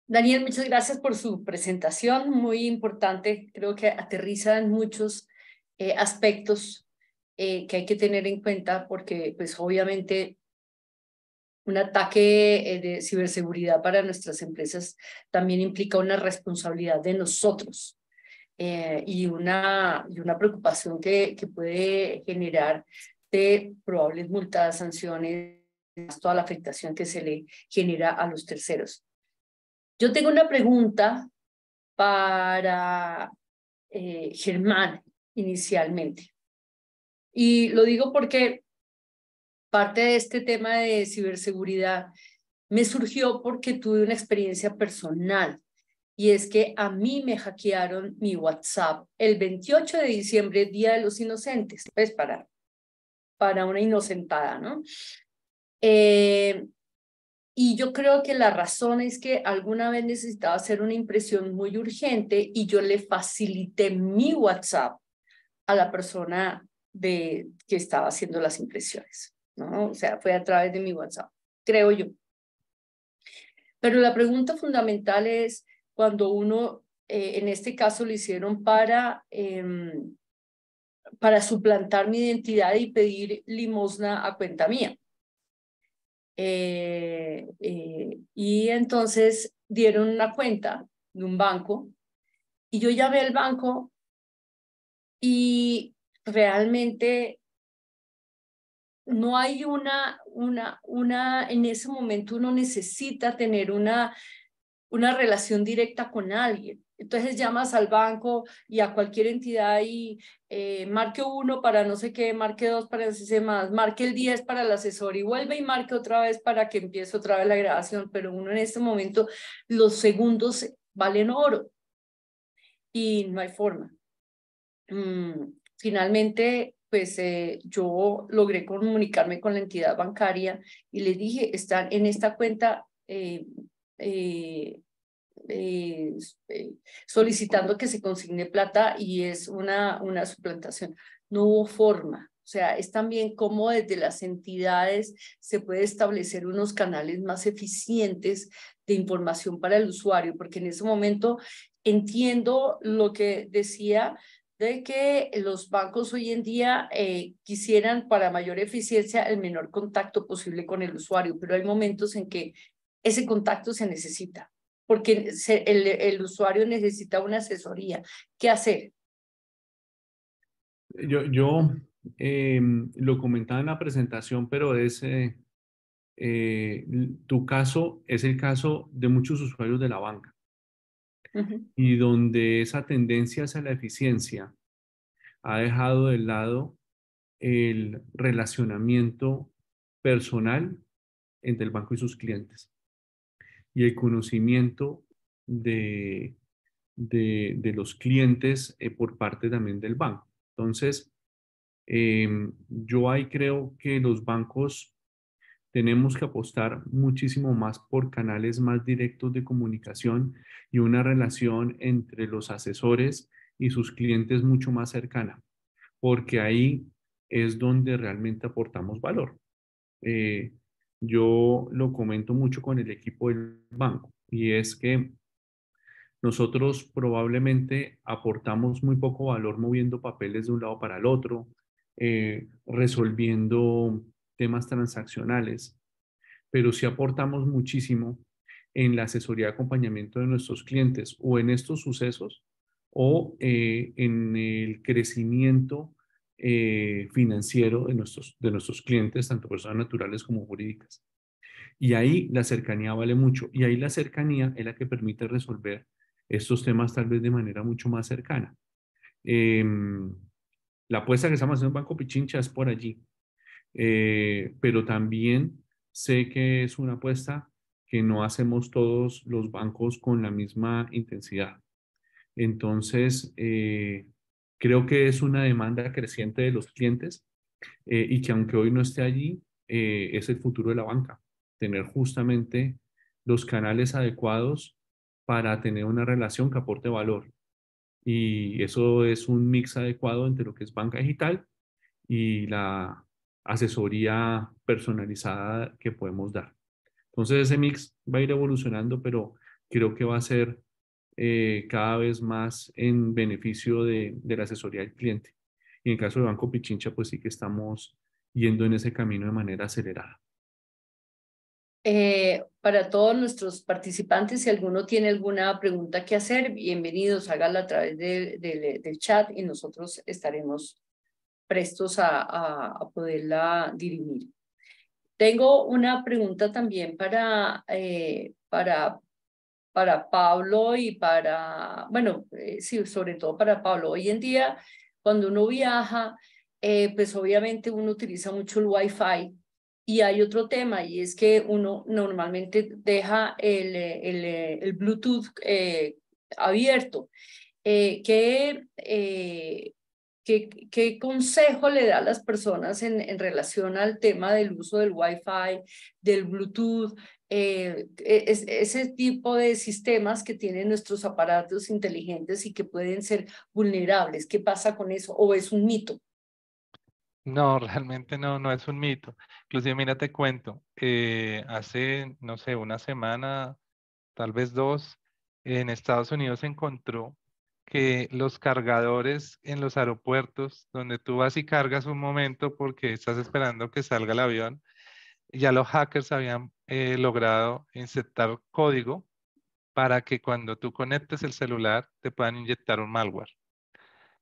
Daniel, muchas gracias por su presentación, muy importante. Creo que aterriza en muchos aspectos que hay que tener en cuenta, porque pues obviamente un ataque de ciberseguridad para nuestras empresas también implica una responsabilidad de nosotros y una preocupación que puede generar de probables multas, sanciones, toda la afectación que se le genera a los terceros. Yo tengo una pregunta para Germán inicialmente. Y lo digo porque parte de este tema de ciberseguridad me surgió porque tuve una experiencia personal. Y es que a mí me hackearon mi WhatsApp el 28 de diciembre, Día de los Inocentes, pues para una inocentada, ¿no? Y yo creo que la razón es que alguna vez necesitaba hacer una impresión muy urgente y yo le facilité mi WhatsApp a la persona que estaba haciendo las impresiones, ¿no? O sea, fue a través de mi WhatsApp, creo yo. Pero la pregunta fundamental es cuando uno, en este caso lo hicieron para suplantar mi identidad y pedir limosna a cuenta mía. Y entonces dieron una cuenta de un banco y yo llamé al banco y realmente no hay en ese momento uno necesita tener una relación directa con alguien. Entonces llamas al banco y a cualquier entidad y marque 1 para no sé qué, marque 2 para no sé qué más, marque el 10 para el asesor y vuelve y marque otra vez para que empiece otra vez la grabación, pero uno en este momento los segundos valen oro y no hay forma. Finalmente, pues yo logré comunicarme con la entidad bancaria y les dije, están en esta cuenta solicitando que se consigne plata y es una suplantación. No hubo forma. O sea, es también como desde las entidades se puede establecer unos canales más eficientes de información para el usuario, porque en ese momento entiendo lo que decía de que los bancos hoy en día quisieran para mayor eficiencia el menor contacto posible con el usuario, pero hay momentos en que ese contacto se necesita, porque el usuario necesita una asesoría. ¿Qué hacer? Yo lo comentaba en la presentación, pero tu caso es el caso de muchos usuarios de la banca. Y donde esa tendencia hacia la eficiencia ha dejado de lado el relacionamiento personal entre el banco y sus clientes y el conocimiento de los clientes por parte también del banco. Entonces, yo ahí creo que los bancos tenemos que apostar muchísimo más por canales más directos de comunicación y una relación entre los asesores y sus clientes mucho más cercana, porque ahí es donde realmente aportamos valor. Yo lo comento mucho con el equipo del banco y es que nosotros probablemente aportamos muy poco valor moviendo papeles de un lado para el otro, resolviendo temas transaccionales, pero sí aportamos muchísimo en la asesoría de acompañamiento de nuestros clientes o en estos sucesos o en el crecimiento financiero de nuestros clientes, tanto personas naturales como jurídicas. Y ahí la cercanía vale mucho. Y ahí la cercanía es la que permite resolver estos temas tal vez de manera mucho más cercana. La apuesta que estamos haciendo en Banco Pichincha es por allí. Pero también sé que es una apuesta que no hacemos todos los bancos con la misma intensidad. Entonces, creo que es una demanda creciente de los clientes y que aunque hoy no esté allí, es el futuro de la banca. Tener justamente los canales adecuados para tener una relación que aporte valor. Y eso es un mix adecuado entre lo que es banca digital y la asesoría personalizada que podemos dar. Entonces ese mix va a ir evolucionando, pero creo que va a ser cada vez más en beneficio de la asesoría del cliente. Y en el caso de Banco Pichincha, pues sí que estamos yendo en ese camino de manera acelerada. Para todos nuestros participantes, si alguno tiene alguna pregunta que hacer, bienvenidos, hágala a través del chat y nosotros estaremos prestos a poderla dirimir. Tengo una pregunta también para Pablo y bueno, sí, sobre todo para Pablo. Hoy en día, cuando uno viaja, pues obviamente uno utiliza mucho el Wi-Fi y hay otro tema y es que uno normalmente deja el Bluetooth abierto. ¿Qué consejo le da a las personas en relación al tema del uso del Wi-Fi, del Bluetooth, ese tipo de sistemas que tienen nuestros aparatos inteligentes y que pueden ser vulnerables? ¿Qué pasa con eso? ¿O es un mito? No, realmente no, no es un mito. Inclusive, mira, te cuento, hace, no sé, una semana, tal vez dos, en Estados Unidos se encontró que los cargadores en los aeropuertos, donde tú vas y cargas un momento porque estás esperando que salga el avión, ya los hackers habían logrado insertar código para que cuando tú conectes el celular te puedan inyectar un malware.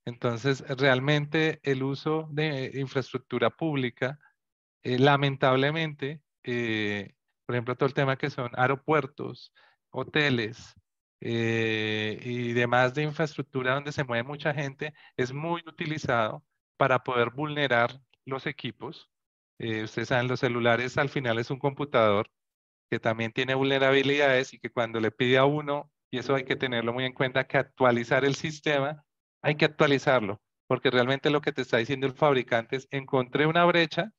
Entonces, realmente el uso de infraestructura pública, lamentablemente, por ejemplo, todo el tema que son aeropuertos, hoteles y demás de infraestructura donde se mueve mucha gente, es muy utilizado para poder vulnerar los equipos. Ustedes saben, los celulares al final es un computador que también tiene vulnerabilidades y que cuando le pide a uno, y eso hay que tenerlo muy en cuenta, que actualizar el sistema, hay que actualizarlo, porque realmente lo que te está diciendo el fabricante es, encontré una brecha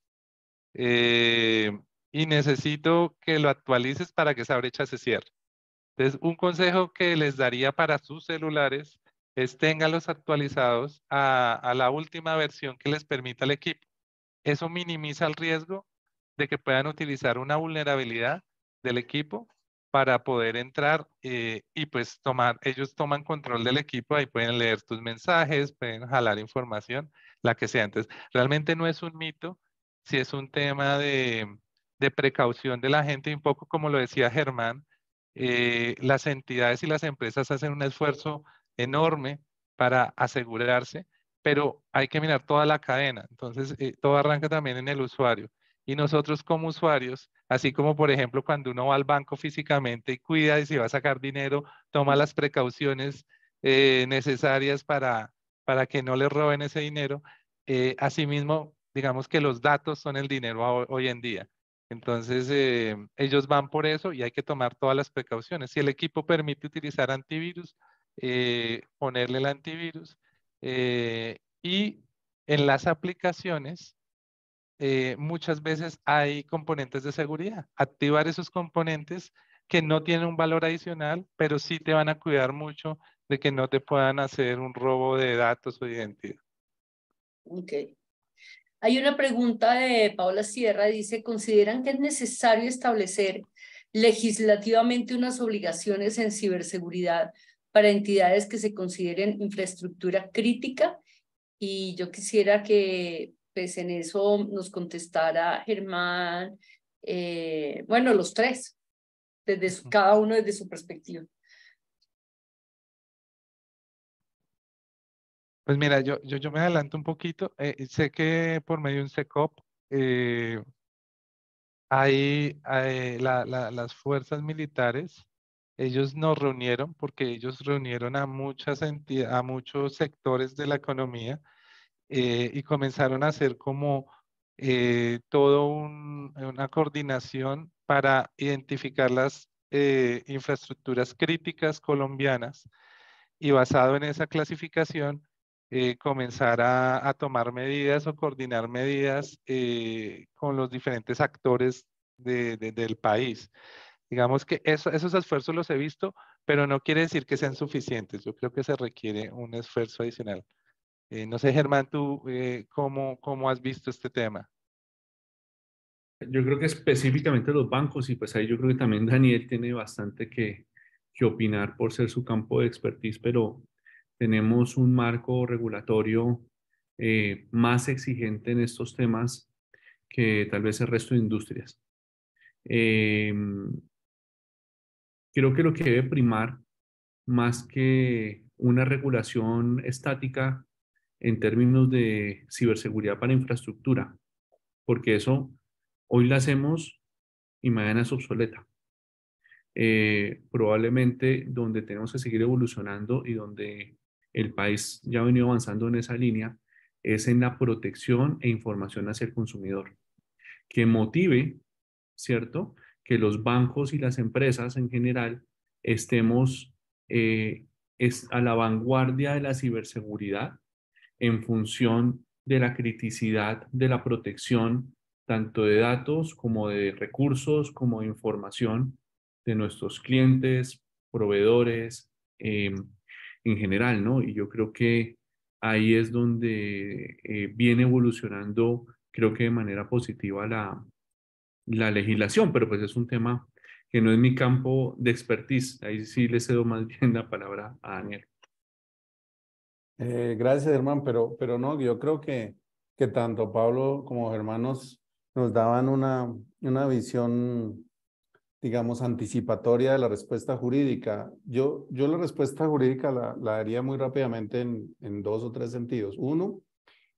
y necesito que lo actualices para que esa brecha se cierre. Entonces, un consejo que les daría para sus celulares es ténganlos actualizados a la última versión que les permita el equipo. Eso minimiza el riesgo de que puedan utilizar una vulnerabilidad del equipo para poder entrar y pues ellos toman control del equipo, ahí pueden leer tus mensajes, pueden jalar información, la que sea. Entonces, realmente no es un mito, si es un tema de precaución de la gente, y un poco como lo decía Germán, las entidades y las empresas hacen un esfuerzo enorme para asegurarse, pero hay que mirar toda la cadena. Entonces, todo arranca también en el usuario. Y nosotros como usuarios, así como por ejemplo cuando uno va al banco físicamente y cuida y si va a sacar dinero, toma las precauciones necesarias para que no le roben ese dinero, asimismo, digamos que los datos son el dinero hoy en día. Entonces, ellos van por eso y hay que tomar todas las precauciones. Si el equipo permite utilizar antivirus, ponerle el antivirus. Y en las aplicaciones, muchas veces hay componentes de seguridad. Activar esos componentes que no tienen un valor adicional, pero sí te van a cuidar mucho de que no te puedan hacer un robo de datos o de identidad. Ok. Hay una pregunta de Paula Sierra, dice, ¿consideran que es necesario establecer legislativamente unas obligaciones en ciberseguridad para entidades que se consideren infraestructura crítica? Y yo quisiera que pues en eso nos contestara Germán, bueno, los tres, cada uno desde su perspectiva. Pues mira, yo me adelanto un poquito. Sé que por medio de un SECOP las fuerzas militares, ellos nos reunieron porque ellos reunieron a muchas entidades, a muchos sectores de la economía y comenzaron a hacer como una coordinación para identificar las infraestructuras críticas colombianas y basado en esa clasificación comenzar a tomar medidas o coordinar medidas con los diferentes actores del país. Digamos que esos esfuerzos los he visto, pero no quiere decir que sean suficientes. Yo creo que se requiere un esfuerzo adicional. No sé, Germán, tú cómo has visto este tema. Yo creo que específicamente los bancos, y pues ahí yo creo que también Daniel tiene bastante que opinar por ser su campo de expertise, pero tenemos un marco regulatorio más exigente en estos temas que tal vez el resto de industrias. Eh, Creo que lo que debe primar, más que una regulación estática en términos de ciberseguridad para infraestructura, porque eso hoy la hacemos y mañana es obsoleta. Probablemente donde tenemos que seguir evolucionando y donde el país ya ha venido avanzando en esa línea es en la protección e información hacia el consumidor, que motive, ¿cierto? Que los bancos y las empresas en general estemos a la vanguardia de la ciberseguridad en función de la criticidad de la protección tanto de datos como de recursos, como de información de nuestros clientes, proveedores, en general, ¿no? Y yo creo que ahí es donde viene evolucionando, creo que de manera positiva la legislación, pero pues es un tema que no es mi campo de expertise. Ahí sí le cedo más bien la palabra a Daniel. Gracias, Germán, pero no, yo creo que tanto Pablo como Germán nos daban una visión, digamos, anticipatoria de la respuesta jurídica. Yo la respuesta jurídica la daría muy rápidamente en dos o tres sentidos. Uno,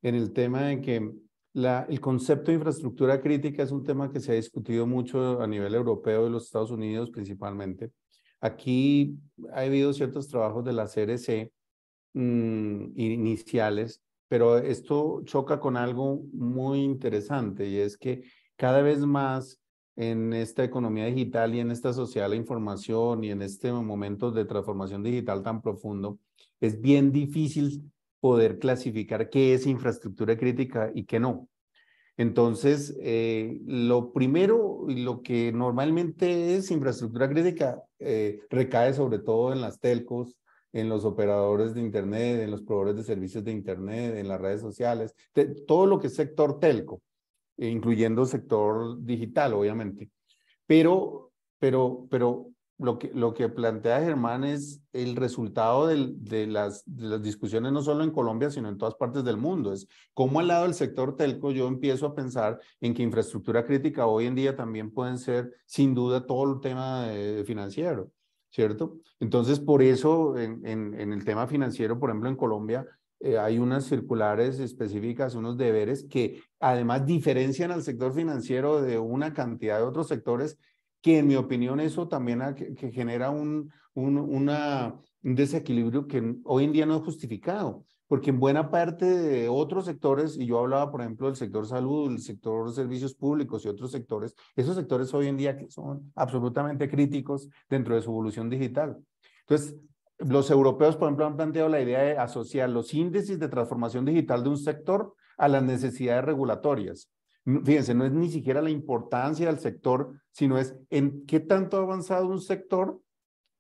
en el tema de que el concepto de infraestructura crítica es un tema que se ha discutido mucho a nivel europeo y los Estados Unidos principalmente. Aquí ha habido ciertos trabajos de la CRC iniciales, pero esto choca con algo muy interesante y es que cada vez más en esta economía digital y en esta sociedad de la información y en este momento de transformación digital tan profundo, es bien difícil poder clasificar qué es infraestructura crítica y qué no. Entonces, lo primero y lo que normalmente es infraestructura crítica recae sobre todo en las telcos, en los operadores de Internet, en los proveedores de servicios de Internet, en las redes sociales, todo lo que es sector telco, incluyendo sector digital, obviamente. Pero lo que plantea Germán es el resultado de las discusiones no solo en Colombia, sino en todas partes del mundo. Es cómo al lado del sector telco yo empiezo a pensar en que infraestructura crítica hoy en día también pueden ser, sin duda, todo el tema financiero, ¿cierto? Entonces, por eso en el tema financiero, por ejemplo, en Colombia, hay unas circulares específicas, unos deberes que además diferencian al sector financiero de una cantidad de otros sectores que en mi opinión eso también que genera un desequilibrio que hoy en día no es justificado, porque en buena parte de otros sectores, y yo hablaba por ejemplo del sector salud, el sector servicios públicos y otros sectores, esos sectores hoy en día que son absolutamente críticos dentro de su evolución digital. Entonces, los europeos, por ejemplo, han planteado la idea de asociar los índices de transformación digital de un sector a las necesidades regulatorias. Fíjense, no es ni siquiera la importancia del sector, sino es en qué tanto ha avanzado un sector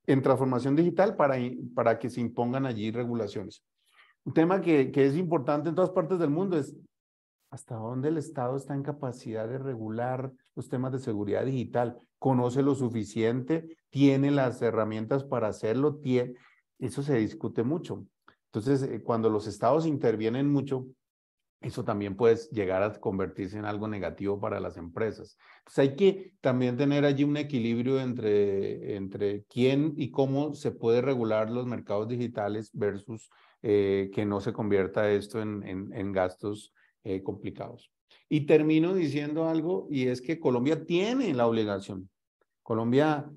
en transformación digital para que se impongan allí regulaciones. Un tema que es importante en todas partes del mundo es hasta dónde el Estado está en capacidad de regular los temas de seguridad digital. ¿Conoce lo suficiente? ¿Tiene las herramientas para hacerlo? Eso se discute mucho. Entonces, cuando los estados intervienen mucho, eso también puede llegar a convertirse en algo negativo para las empresas. Entonces hay que también tener allí un equilibrio entre quién y cómo se puede regular los mercados digitales versus que no se convierta esto en gastos complicados. Y termino diciendo algo, y es que Colombia tiene la obligación. Colombia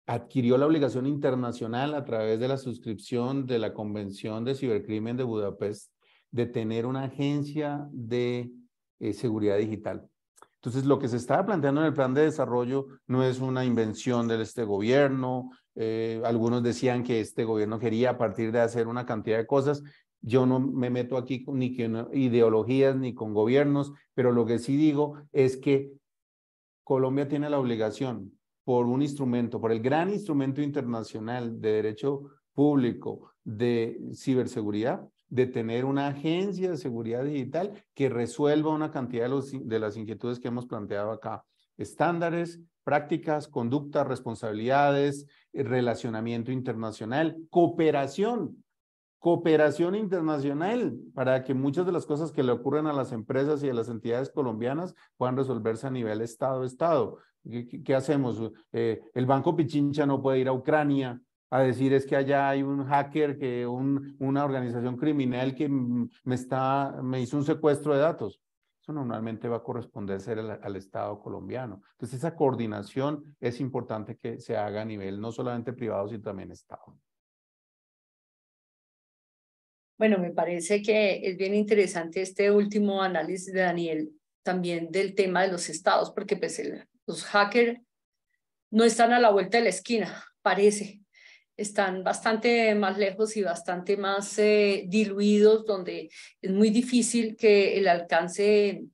adquirió la obligación internacional a través de la suscripción de la Convención de Cibercrimen de Budapest de tener una agencia de seguridad digital. Entonces, lo que se estaba planteando en el plan de desarrollo no es una invención de este gobierno. Algunos decían que este gobierno quería a partir de hacer una cantidad de cosas. Yo no me meto aquí ni con ideologías ni con gobiernos, pero lo que sí digo es que Colombia tiene la obligación por un instrumento, por el gran instrumento internacional de derecho público de ciberseguridad, de tener una agencia de seguridad digital que resuelva una cantidad de las inquietudes que hemos planteado acá. Estándares, prácticas, conductas, responsabilidades, relacionamiento internacional, cooperación internacional para que muchas de las cosas que le ocurren a las empresas y a las entidades colombianas puedan resolverse a nivel Estado. ¿Qué hacemos? El Banco Pichincha no puede ir a Ucrania a decir es que allá hay un hacker, una organización criminal que me hizo un secuestro de datos. Eso normalmente va a corresponderse al Estado colombiano. Entonces esa coordinación es importante que se haga a nivel no solamente privado, sino también Estado. Bueno, me parece que es bien interesante este último análisis de Daniel, también del tema de los estados, porque pues los hackers no están a la vuelta de la esquina, parece. Están bastante más lejos y bastante más diluidos, donde es muy difícil que el alcance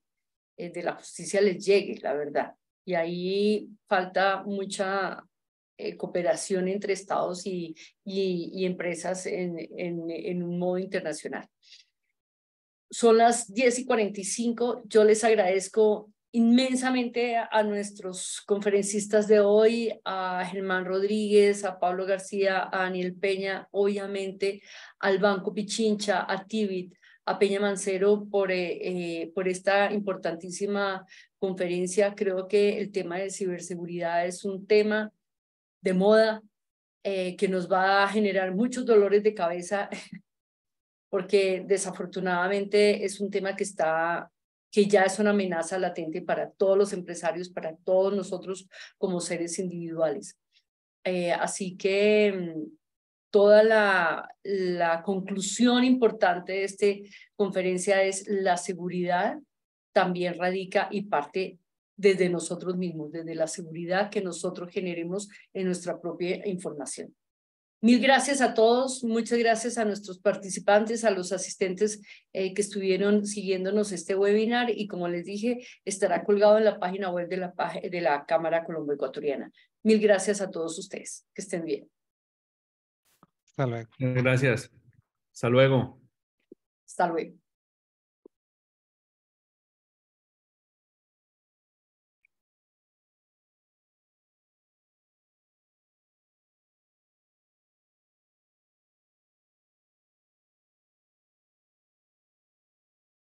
de la justicia les llegue, la verdad. Y ahí falta mucha cooperación entre estados y empresas en un modo internacional. Son las 10:45. Yo les agradezco inmensamente a nuestros conferencistas de hoy, a Germán Rodríguez, a Pablo García, a Daniel Peña, obviamente al Banco Pichincha, a Tibit, a Peña Mancero por esta importantísima conferencia. Creo que el tema de ciberseguridad es un tema de moda que nos va a generar muchos dolores de cabeza porque desafortunadamente es un tema que ya es una amenaza latente para todos los empresarios, para todos nosotros como seres individuales. Así que toda la conclusión importante de esta conferencia es la seguridad también radica y parte desde nosotros mismos, desde la seguridad que nosotros generemos en nuestra propia información. Mil gracias a todos, muchas gracias a nuestros participantes, a los asistentes que estuvieron siguiéndonos este webinar y como les dije, estará colgado en la página web de la Cámara Colombo-Ecuatoriana. Mil gracias a todos ustedes, que estén bien. Hasta luego. Gracias. Hasta luego. Hasta luego.